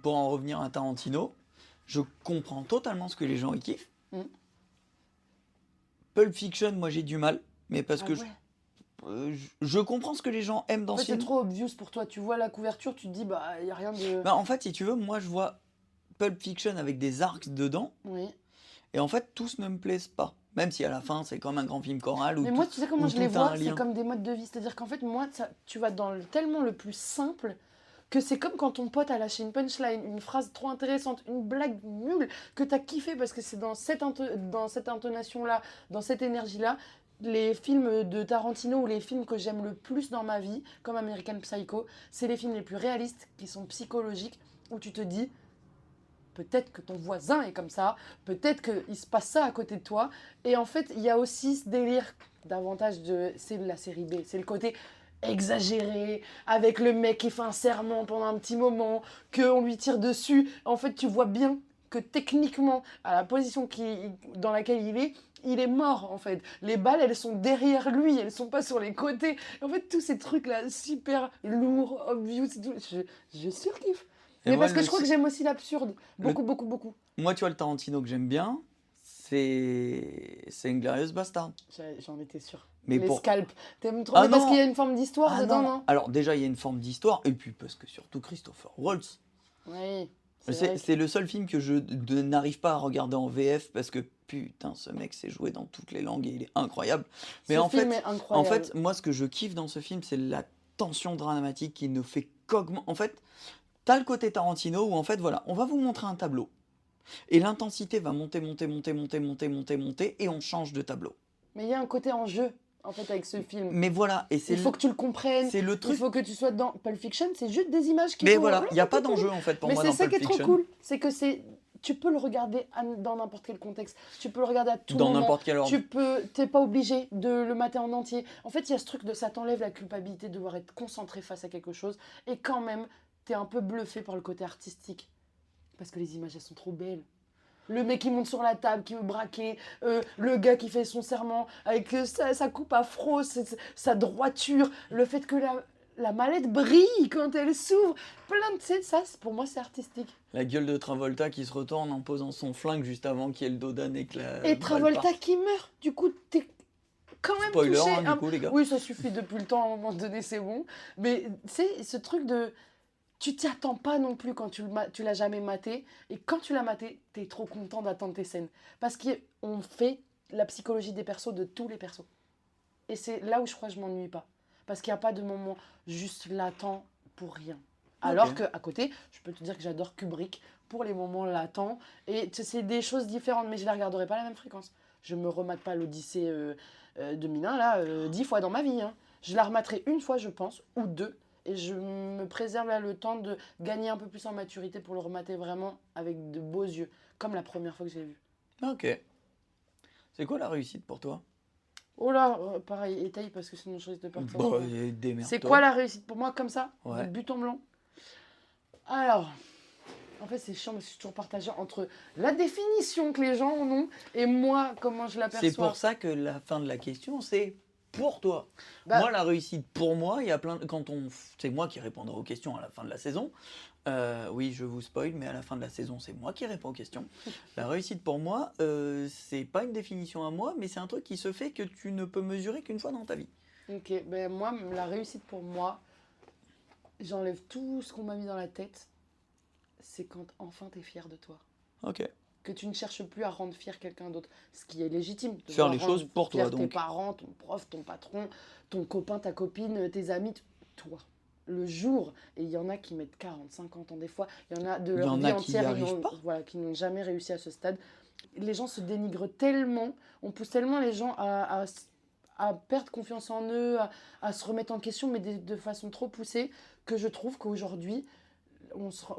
Pour en revenir à Tarantino, je comprends totalement ce que les gens y kiffent. Mm. Pulp Fiction, moi j'ai du mal, mais parce Ah que ouais. je comprends ce que les gens aiment dans En fait, ce c'est film. trop obvious pour toi. Tu vois la couverture, tu te dis, bah, il n'y a rien de. Bah, en fait, si tu veux, moi je vois Pulp Fiction avec des arcs dedans, Oui. et en fait, tous ne me plaisent pas. Même si à la fin, c'est comme un grand film choral où Mais tout, moi, tu sais comment où je les tout a un vois? C'est lien. comme des modes de vie. C'est-à-dire qu'en fait, moi, tu vas dans tellement le plus simple que c'est comme quand ton pote a lâché une punchline, une phrase trop intéressante, une blague nulle que t'as kiffé parce que c'est dans dans cette intonation-là, dans cette énergie-là. Les films de Tarantino ou les films que j'aime le plus dans ma vie, comme American Psycho, c'est les films les plus réalistes, qui sont psychologiques, où tu te dis, peut-être que ton voisin est comme ça, peut-être qu'il se passe ça à côté de toi. Et en fait, il y a aussi ce délire davantage de... C'est la série B, c'est le côté exagéré, avec le mec qui fait un serment pendant un petit moment, qu'on lui tire dessus. En fait, tu vois bien que techniquement, à la position dans laquelle il est mort en fait. Les balles, elles sont derrière lui, elles sont pas sur les côtés. En fait, tous ces trucs-là, super lourds, obvious, je surkiffe. Et Mais moi, parce que je crois que j'aime aussi l'absurde. le- Beaucoup, beaucoup, beaucoup. moi, tu vois, le Tarantino que j'aime bien, c'est Inglourious Bastard. J'en étais sûre. Mais Les pour... scalps. T'aimes trop, Ah mais parce qu'il y non! a une forme d'histoire Ah dedans, non! non? Alors déjà, il y a une forme d'histoire, et puis parce que surtout Christopher Waltz. Oui. C'est vrai C'est le seul film que je n'arrive pas à regarder en VF parce que putain, ce mec sait jouer dans toutes les langues et il est incroyable. Mais Ce en film fait, est incroyable. moi, ce que je kiffe dans ce film, c'est la tension dramatique qui ne fait qu'augmenter. En fait, t'as le côté Tarantino où en fait, voilà, on va vous montrer un tableau et l'intensité va monter, monter, monter, monter, monter, monter, monter et on change de tableau. Mais il y a un côté en jeu, en fait, avec ce film. Mais voilà, et Il faut que tu le comprennes. c'est le Il truc. faut que tu sois dans Pulp Fiction. C'est juste des images qui Mais font... voilà, il n'y a pas d'enjeu en fait pour Mais moi c'est dans ça Pulp qui est trop Fiction. cool. C'est que tu peux le regarder dans n'importe quel contexte. Tu peux le regarder à tout Dans moment. n'importe quel ordre. T'es pas obligé de le mater en entier. En fait, il y a ce truc de ça t'enlève la culpabilité de devoir être concentré face à quelque chose. Et quand même, t'es un peu bluffé par le côté artistique. Parce que les images, elles sont trop belles. Le mec qui monte sur la table, qui veut braquer, le gars qui fait son serment avec sa coupe afro, sa droiture, le fait que la mallette brille quand elle s'ouvre, plein de... Ça, pour moi, c'est artistique. La gueule de Travolta qui se retourne en posant son flingue juste avant qu'il y ait le dos d'âne et que la Et balle Travolta parte. qui meurt, du coup, t'es quand même Spoiler, touché. hein, du coup, les gars. Oui, ça suffit depuis le temps, à un moment donné, c'est bon. Mais c'est ce truc de... Tu t'y attends pas non plus quand tu l'as jamais maté. Et quand tu l'as maté, t'es trop content d'attendre tes scènes. Parce qu'on fait la psychologie des persos de tous les persos. Et c'est là où je crois que je m'ennuie pas. Parce qu'il n'y a pas de moment juste latent pour rien. Alors Ok. qu'à côté, je peux te dire que j'adore Kubrick pour les moments latents. Et c'est des choses différentes, mais je ne les regarderai pas à la même fréquence. Je me remate pas l'Odyssée de Minin, là, 10 fois dans ma vie. Hein. Je la rematerai une fois, je pense, ou deux. Et je me préserve là le temps de gagner un peu plus en maturité pour le remater vraiment avec de beaux yeux. Comme la première fois que je l'ai vu. Ok. C'est quoi la réussite pour toi? Oh là, pareil, étaye parce que sinon je risque de partir. Bah, démerde-toi. C'est quoi la réussite pour moi comme ça? Ouais. De but en blanc. Alors, en fait c'est chiant parce que je suis toujours partagée entre la définition que les gens en ont et moi comment je l'aperçois. C'est pour ça que la fin de la question, c'est pour toi. Bah- Moi, la réussite pour moi, il y a plein c'est moi qui répondrai aux questions à la fin de la saison. Oui, je vous spoil, mais à la fin de la saison, c'est moi qui réponds aux questions. La réussite pour moi, c'est pas une définition à moi, mais c'est un truc qui se fait que tu ne peux mesurer qu'une fois dans ta vie. Ok, ben moi la réussite pour moi, j'enlève tout ce qu'on m'a mis dans la tête. C'est quand enfin t'es fier de toi. Ok. Que tu ne cherches plus à rendre fier quelqu'un d'autre. Ce qui est légitime. De Faire vouloir les rendre choses pour fier toi, tes donc. parents, ton prof, ton patron, ton copain, ta copine, tes amis, toi. Le jour, et il y en a qui mettent 40, 50 ans des fois, il y en a de Il y leur en vie a qui y entière, arrivent pas. voilà, qui n'ont jamais réussi à ce stade. Les gens se dénigrent tellement, on pousse tellement les gens à perdre confiance en eux, à se remettre en question, mais de façon trop poussée, que je trouve qu'aujourd'hui,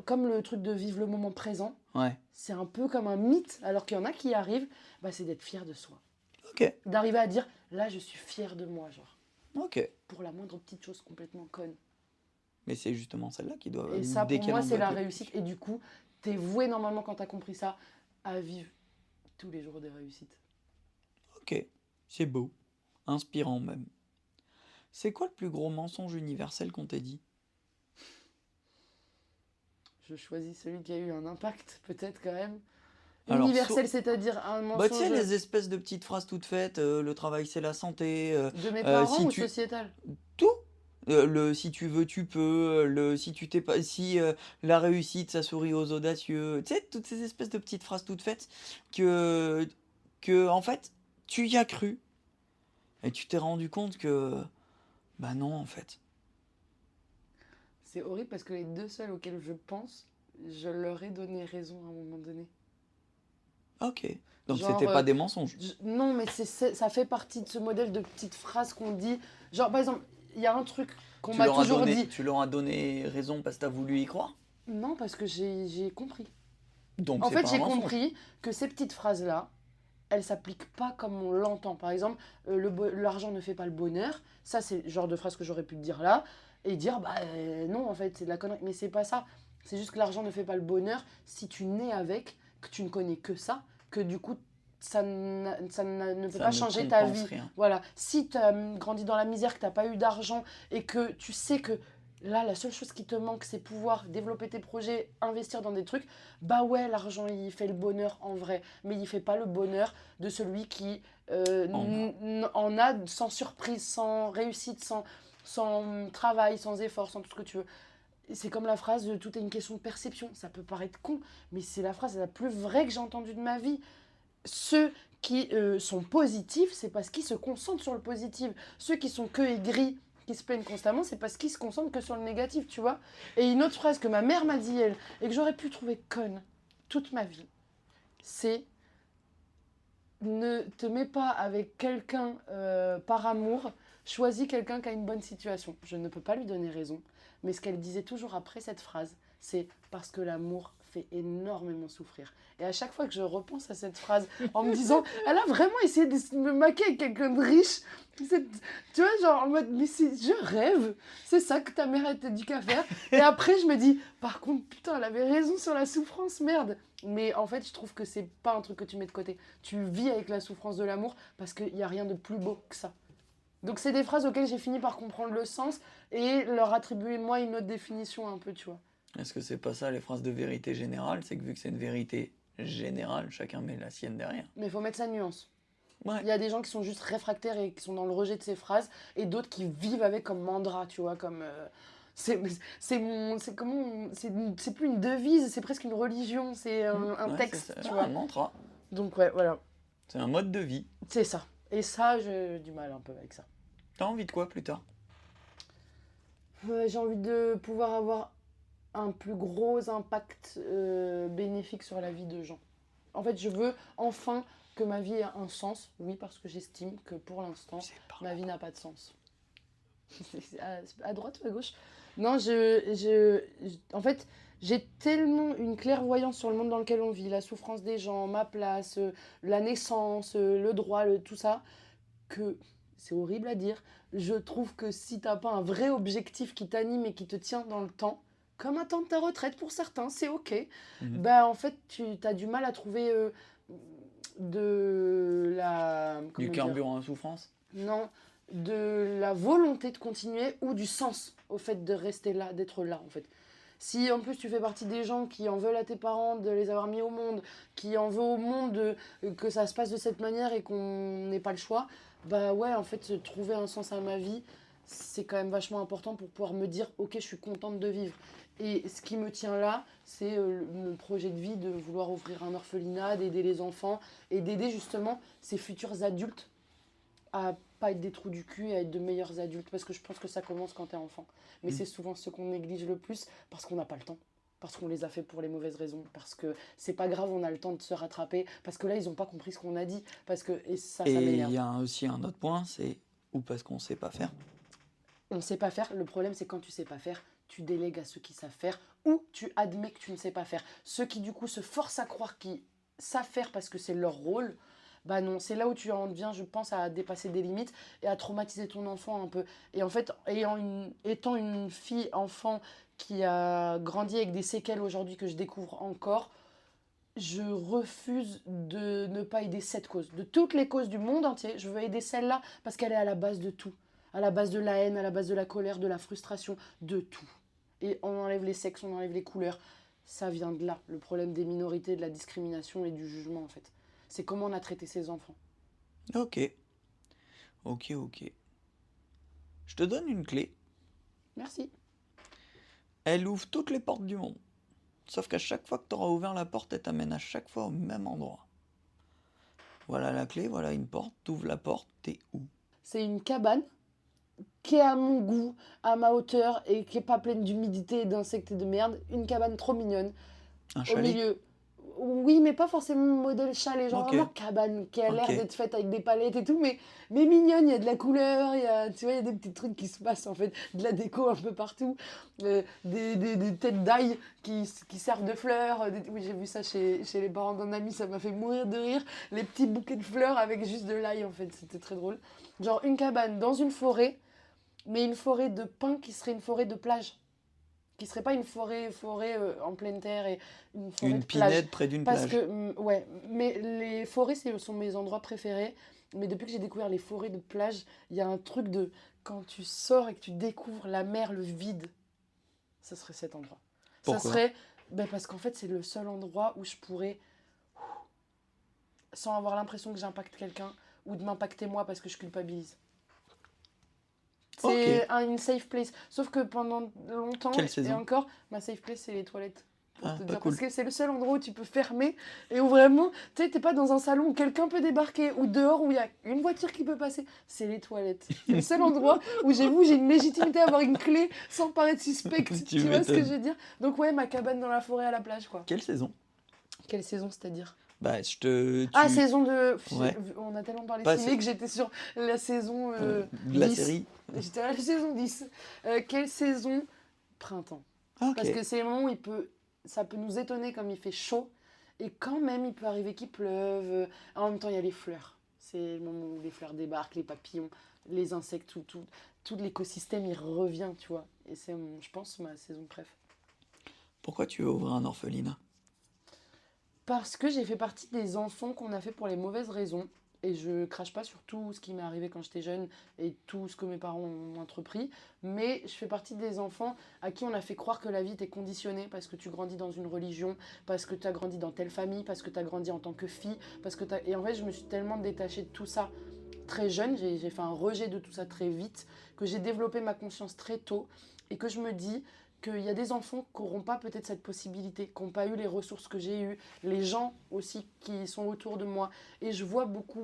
comme le truc de vivre le moment présent, Ouais. c'est un peu comme un mythe, alors qu'il y en a qui y arrivent, bah, c'est d'être fier de soi. Ok. D'arriver à dire, là, je suis fier de moi, genre, Ok. pour la moindre petite chose complètement conne. Mais c'est justement celle-là qui doit Et ça, dès pour qu'elle moi, en c'est doit la être le réussite. Et du coup, t'es voué, normalement, quand t'as compris ça, à vivre tous les jours des réussites. plus. Ok. C'est beau. Inspirant même. C'est quoi le plus gros mensonge universel qu'on t'ait dit? je choisis celui qui a eu un impact, peut-être quand même. Alors, Universel, c'est-à-dire un Bah, tu sais, mensonge les espèces de petites phrases toutes faites, le travail c'est la santé, de mes parents si ou tu... sociétal? Tout. Le si tu veux, tu peux, le si tu t'es pas... Si la réussite, ça sourit aux audacieux. Tu sais, toutes ces espèces de petites phrases toutes faites que en fait, tu y as cru et tu t'es rendu compte que... Bah non, en fait. C'est horrible parce que les deux seuls auxquels je pense, je leur ai donné raison à un moment donné. Ok. Donc Genre, c'était pas des mensonges. non, mais ça fait partie de ce modèle de petites phrases qu'on dit. Genre, par exemple, il y a un truc qu'on m'a toujours dit. Tu leur as donné raison parce que t'as voulu y croire. Non, parce que j'ai compris. Donc En c'est fait, pas un j'ai mensonge. compris que ces petites phrases-là, elles s'appliquent pas comme on l'entend. Par exemple, l'argent ne fait pas le bonheur. Ça, c'est le genre de phrase que j'aurais pu te dire là. Et dire, bah non, en fait, c'est de la connerie. Mais c'est pas ça. C'est juste que l'argent ne fait pas le bonheur si tu nais avec, que tu ne connais que ça, que du coup, ne peut Ça pas ne changer ta compense vie. rien. Voilà. Si tu as grandi dans la misère, que tu n'as pas eu d'argent et que tu sais que là, la seule chose qui te manque, c'est pouvoir développer tes projets, investir dans des trucs, bah ouais, l'argent, il fait le bonheur en vrai. Mais il fait pas le bonheur de celui qui en a sans surprise, sans réussite, sans travail, sans effort, sans tout ce que tu veux. C'est comme la phrase de tout est une question de perception. Ça peut paraître con, mais c'est la phrase la plus vraie que j'ai entendue de ma vie. Ceux qui sont positifs, c'est parce qu'ils se concentrent sur le positif. Ceux qui sont que aigris, qui se plaignent constamment, c'est parce qu'ils se concentrent que sur le négatif, tu vois. Et une autre phrase que ma mère m'a dit, elle, et que j'aurais pu trouver conne toute ma vie, c'est ne te mets pas avec quelqu'un par amour, choisis quelqu'un qui a une bonne situation. Je ne peux pas lui donner raison, mais ce qu'elle disait toujours après cette phrase, c'est parce que l'amour fait énormément souffrir. Et à chaque fois que je repense à cette phrase, en me disant, elle a vraiment essayé de me maquer avec quelqu'un de riche, tu vois, genre en mode, mais je rêve, c'est ça que ta mère t'a dit qu'à faire. Et après, je me dis, par contre, putain, elle avait raison sur la souffrance, merde. Mais en fait, je trouve que c'est pas un truc que tu mets de côté. Tu vis avec la souffrance de l'amour parce qu'il n'y a rien de plus beau que ça. Donc, c'est des phrases auxquelles j'ai fini par comprendre le sens et leur attribuer, moi, une autre définition un peu, tu vois. Est-ce que c'est pas ça les phrases de vérité générale? C'est que vu que c'est une vérité générale, chacun met la sienne derrière. Mais il faut mettre sa nuance. Ouais. Il y a des gens qui sont juste réfractaires et qui sont dans le rejet de ces phrases et d'autres qui vivent avec comme mantra, tu vois, comme... c'est plus une devise, c'est presque une religion, c'est un texte, tu vois. Un mantra. Donc ouais, voilà. C'est un mode de vie. C'est ça. Et ça, j'ai du mal un peu avec ça. T'as envie de quoi plus tard? J'ai envie de pouvoir avoir un plus gros impact bénéfique sur la vie de gens. En fait, je veux enfin que ma vie ait un sens. Oui, parce que j'estime que pour l'instant, ma vie n'a pas de sens. C'est à droite ou à gauche? Non, en fait, j'ai tellement une clairvoyance sur le monde dans lequel on vit, la souffrance des gens, ma place, la naissance, le droit, tout ça, que c'est horrible à dire. Je trouve que si t'as pas un vrai objectif qui t'anime et qui te tient dans le temps, comme attendre ta retraite pour certains, c'est ok. Bah en fait, tu as du mal à trouver de la... Du carburant à souffrance? Non, de la volonté de continuer ou du sens au fait de rester là, d'être là en fait. Si en plus tu fais partie des gens qui en veulent à tes parents de les avoir mis au monde, qui en veulent au monde que ça se passe de cette manière et qu'on n'ait pas le choix, bah ouais, en fait, trouver un sens à ma vie, c'est quand même vachement important pour pouvoir me dire, ok, je suis contente de vivre. Et ce qui me tient là, c'est mon projet de vie de vouloir ouvrir un orphelinat, d'aider les enfants et d'aider justement ces futurs adultes à pas être des trous du cul et à être de meilleurs adultes. Parce que je pense que ça commence quand t'es enfant. Mais c'est souvent ce qu'on néglige le plus parce qu'on n'a pas le temps. Parce qu'on les a fait pour les mauvaises raisons. Parce que c'est pas grave, on a le temps de se rattraper. Parce que là, ils ont pas compris ce qu'on a dit. Parce que, et ça m'énerve. Il y a aussi un autre point, c'est ou parce qu'on sait pas faire. On sait pas faire. Le problème, c'est quand tu sais pas faire, tu délègues à ceux qui savent faire ou tu admets que tu ne sais pas faire. Ceux qui, du coup, se forcent à croire qu'ils savent faire parce que c'est leur rôle, bah non, c'est là où tu en viens, je pense, à dépasser des limites et à traumatiser ton enfant un peu. Et en fait, étant une fille, enfant, qui a grandi avec des séquelles aujourd'hui que je découvre encore, je refuse de ne pas aider cette cause. De toutes les causes du monde entier, je veux aider celle-là parce qu'elle est à la base de tout. À la base de la haine, à la base de la colère, de la frustration, de tout. Et on enlève les sexes, on enlève les couleurs. ça vient de là, le problème des minorités, de la discrimination et du jugement en fait. C'est comment on a traité ces enfants. Ok, ok. Je te donne une clé. Merci. Elle ouvre toutes les portes du monde. Sauf qu'à chaque fois que tu auras ouvert la porte, elle t'amène à chaque fois au même endroit. Voilà la clé, voilà une porte, t'ouvres la porte, t'es où? C'est une cabane qui est à mon goût, à ma hauteur et qui est pas pleine d'humidité et d'insectes et de merde. Une cabane trop mignonne, Un au chalet? milieu. Oui, mais pas forcément modèle chalet, genre Ok, vraiment cabane qui a l'air ok. d'être faite avec des palettes et tout, mais mignonne, il y a de la couleur, tu vois, il y a des petits trucs qui se passent en fait, de la déco un peu partout, des têtes d'ail qui servent de fleurs. Oui, j'ai vu ça chez les parents d'un ami, ça m'a fait mourir de rire. Les petits bouquets de fleurs avec juste de l'ail en fait, c'était très drôle. Genre une cabane dans une forêt, mais une forêt de pins qui serait une forêt de plage. Qui serait pas une forêt en pleine terre et une forêt Une de plage. pinède près d'une Parce plage. que, ouais, mais les forêts sont mes endroits préférés. Mais depuis que j'ai découvert les forêts de plage, il y a un truc de quand tu sors et que tu découvres la mer, le vide, ça serait cet endroit. Ça Pourquoi? serait, ben parce qu'en fait, c'est le seul endroit où je pourrais, sans avoir l'impression que j'impacte quelqu'un ou de m'impacter moi parce que je culpabilise. Ok. C'est une safe place. Sauf que pendant longtemps, Quelle et saison? encore, ma safe place, c'est les toilettes. Pour Ah, te pas dire. cool. Parce que c'est le seul endroit où tu peux fermer et où vraiment, tu sais, t'es pas dans un salon où quelqu'un peut débarquer ou dehors où il y a une voiture qui peut passer. C'est les toilettes. C'est le seul endroit où j'ai une légitimité à avoir une clé sans paraître suspecte. Tu Tu vois ce que m'étonnes. je veux dire? Donc, ouais, ma cabane dans la forêt à la plage, quoi. Quelle saison? Quelle saison, c'est-à-dire? Bah, Ah, saison de. Ouais. On a tellement parlé Pas ciné que j'étais sur la saison de la 10. série? J'étais à la saison 10. Quelle saison? Printemps. Ok. Parce que c'est le moment où ça peut nous étonner comme il fait chaud. Et quand même, il peut arriver qu'il pleuve. En même temps, il y a les fleurs. C'est le moment où les fleurs débarquent, les papillons, les insectes, tout l'écosystème, il revient, tu vois. Et c'est, je pense, ma saison préf. Pourquoi tu veux ouvrir un orphelinat? Parce que j'ai fait partie des enfants qu'on a fait pour les mauvaises raisons. Et je crache pas sur tout ce qui m'est arrivé quand j'étais jeune et tout ce que mes parents ont entrepris. Mais je fais partie des enfants à qui on a fait croire que la vie était conditionnée parce que tu grandis dans une religion, parce que tu as grandi dans telle famille, parce que tu as grandi en tant que fille. Et en fait, je me suis tellement détachée de tout ça très jeune. J'ai fait un rejet de tout ça très vite, que j'ai développé ma conscience très tôt et que je me dis qu'il y a des enfants qui n'auront pas peut-être cette possibilité, qui n'ont pas eu les ressources que j'ai eues, les gens aussi qui sont autour de moi. Et je vois beaucoup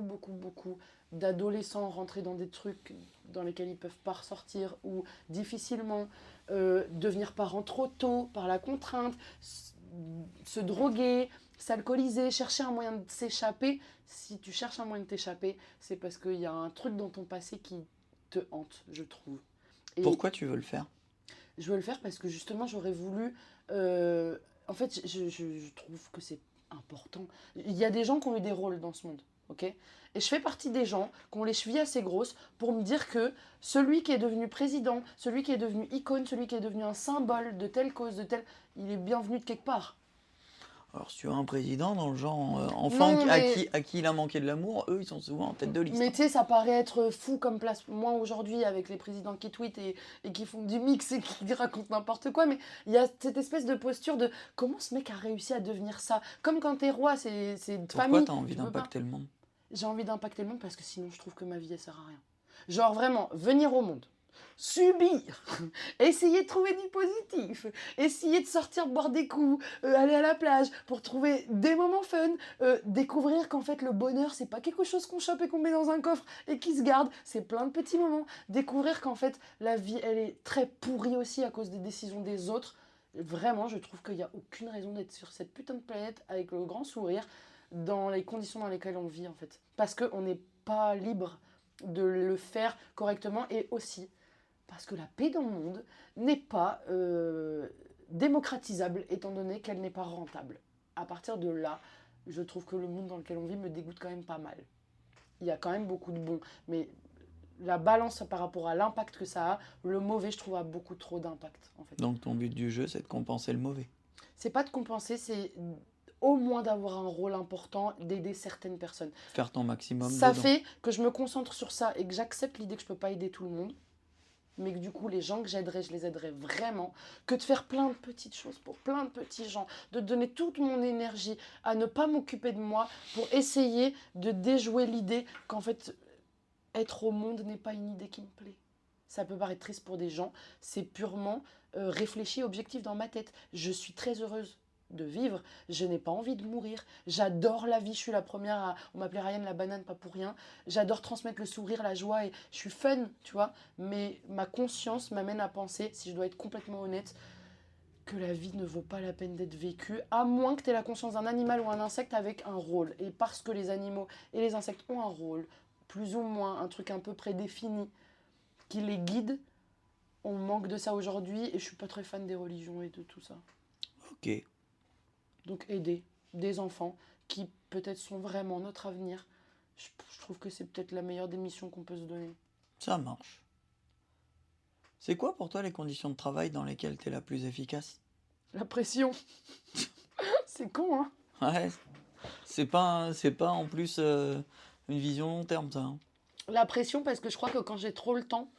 d'adolescents rentrer dans des trucs dans lesquels ils ne peuvent pas ressortir ou difficilement, devenir parents trop tôt par la contrainte, se droguer, s'alcooliser, chercher un moyen de s'échapper. Si tu cherches un moyen de t'échapper, c'est parce qu'il y a un truc dans ton passé qui te hante, je trouve. Et Pourquoi tu veux le faire? je veux le faire parce que justement, j'aurais voulu. En fait, je trouve que c'est important. Il y a des gens qui ont eu des rôles dans ce monde, ok? Et je fais partie des gens qui ont les chevilles assez grosses pour me dire que celui qui est devenu président, celui qui est devenu icône, celui qui est devenu un symbole de telle cause, il est bienvenu de quelque part. Alors, si tu as un président dans le genre enfant Non, mais à qui il a manqué de l'amour, eux, ils sont souvent en tête de liste. Mais tu sais, ça paraît être fou comme place. Moi, aujourd'hui, avec les présidents qui tweetent et qui font du mix et qui racontent n'importe quoi, mais il y a cette espèce de posture de comment ce mec a réussi à devenir ça. Comme quand t'es roi, c'est de Pourquoi famille. t'as envie Tu peux pas. d'impacter le monde? J'ai envie d'impacter le monde parce que sinon, je trouve que ma vie, elle sert à rien. Genre, vraiment, venir au monde, subir, essayer de trouver du positif, essayer de sortir boire des coups, aller à la plage pour trouver des moments fun, découvrir qu'en fait le bonheur c'est pas quelque chose qu'on chope et qu'on met dans un coffre et qui se garde, c'est plein de petits moments, découvrir qu'en fait la vie elle est très pourrie aussi à cause des décisions des autres. Vraiment, je trouve qu'il n'y a aucune raison d'être sur cette putain de planète avec le grand sourire dans les conditions dans lesquelles on vit en fait. Parce qu'on n'est pas libre de le faire correctement et aussi parce que la paix dans le monde n'est pas démocratisable étant donné qu'elle n'est pas rentable. À partir de là, je trouve que le monde dans lequel on vit me dégoûte quand même pas mal. Il y a quand même beaucoup de bons, mais la balance par rapport à l'impact que ça a, le mauvais, je trouve, a beaucoup trop d'impact en fait. Donc, ton but du jeu, c'est de compenser le mauvais. C'est pas de compenser, c'est au moins d'avoir un rôle important, d'aider certaines personnes. Faire ton maximum Ça dedans. fait que je me concentre sur ça et que j'accepte l'idée que je peux pas aider tout le monde. mais que du coup, les gens que j'aiderais, je les aiderais vraiment, que de faire plein de petites choses pour plein de petits gens, de donner toute mon énergie à ne pas m'occuper de moi pour essayer de déjouer l'idée qu'en fait, être au monde n'est pas une idée qui me plaît. Ça peut paraître triste pour des gens, c'est purement réfléchi, objectif dans ma tête. Je suis très heureuse de vivre, je n'ai pas envie de mourir, j'adore la vie, je suis la première à... On m'appelait Ryan la banane, pas pour rien. J'adore transmettre le sourire, la joie, et je suis fun, tu vois. Mais ma conscience m'amène à penser, si je dois être complètement honnête, que la vie ne vaut pas la peine d'être vécue, à moins que tu aies la conscience d'un animal ou un insecte avec un rôle. Et parce que les animaux et les insectes ont un rôle, plus ou moins, un truc un peu prédéfini, qui les guide, on manque de ça aujourd'hui, et je suis pas très fan des religions et de tout ça. Ok. Donc aider des enfants qui peut-être sont vraiment notre avenir, je trouve que c'est peut-être la meilleure des missions qu'on peut se donner. Ça marche. C'est quoi pour toi les conditions de travail dans lesquelles tu es la plus efficace? La pression. C'est con, hein? Ouais. C'est pas en plus une vision long terme, ça. Hein. La pression, parce que je crois que quand j'ai trop le temps,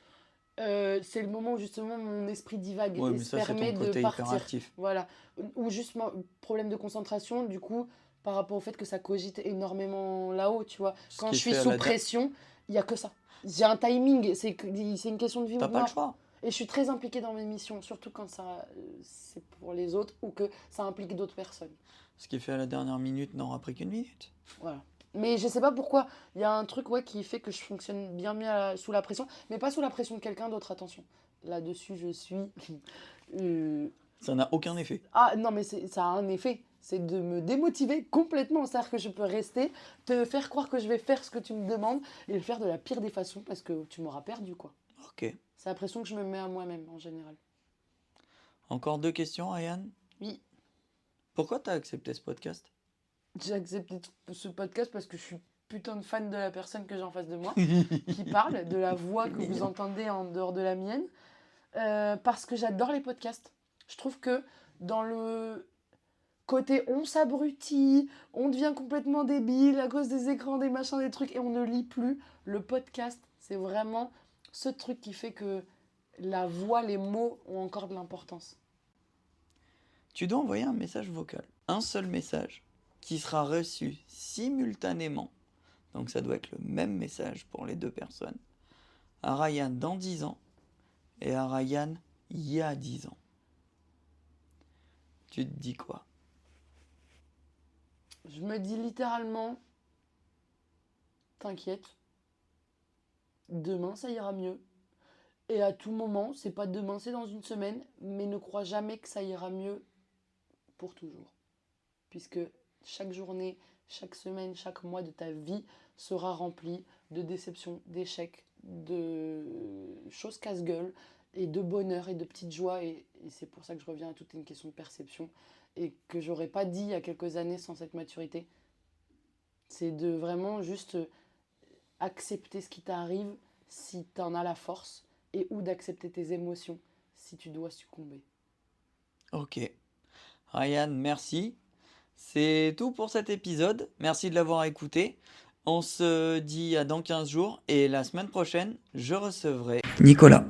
c'est le moment où justement mon esprit divague Ouais, et mais se ça, c'est permet ton de côté partir. hyperactif. Voilà. Ou juste problème de concentration, du coup, par rapport au fait que ça cogite énormément là-haut, tu vois. Ce Quand qui je suis fait à sous la pression, il n'y a que ça. J'ai un timing, c'est une question de vie ou T'as de pas le mort. choix. Et je suis très impliquée dans mes missions, surtout quand ça, c'est pour les autres ou que ça implique d'autres personnes. Ce qui fait à la dernière minute n'aura pris qu'une minute. Voilà. Mais je sais pas pourquoi, il y a un truc qui fait que je fonctionne bien mieux sous la pression, mais pas sous la pression de quelqu'un d'autre, attention. Là-dessus, je suis... Ça n'a aucun effet. Ah non, mais ça a un effet, c'est de me démotiver complètement. C'est-à-dire que je peux rester, te faire croire que je vais faire ce que tu me demandes et le faire de la pire des façons parce que tu m'auras perdu, quoi. Ok. C'est la pression que je me mets à moi-même, en général. Encore 2 questions, Ryan. Oui. Pourquoi t'as accepté ce podcast? J'ai accepté ce podcast parce que je suis putain de fan de la personne que j'ai en face de moi, qui parle, de la voix que vous entendez en dehors de la mienne, parce que j'adore les podcasts. Je trouve que dans le côté on s'abrutit, on devient complètement débile à cause des écrans, des machins, des trucs, et on ne lit plus, le podcast, c'est vraiment ce truc qui fait que la voix, les mots ont encore de l'importance. Tu dois envoyer un message vocal. Un seul message qui sera reçu simultanément. Donc ça doit être le même message pour les 2 personnes. À Ryan dans 10 ans et à Ryan il y a 10 ans. Tu te dis quoi? Je me dis littéralement, t'inquiète, demain ça ira mieux. Et à tout moment, c'est pas demain, c'est dans une semaine, mais ne crois jamais que ça ira mieux pour toujours. Puisque chaque journée, chaque semaine, chaque mois de ta vie sera rempli de déceptions, d'échecs, de choses casse-gueule, et de bonheur et de petites joies. Et c'est pour ça que je reviens à toute une question de perception et que j'aurais pas dit il y a quelques années sans cette maturité. C'est de vraiment juste accepter ce qui t'arrive si t'en as la force et ou d'accepter tes émotions si tu dois succomber. Ok. Ryan, merci. C'est tout pour cet épisode. Merci de l'avoir écouté. On se dit à dans 15 jours et la semaine prochaine, je recevrai Nicolas.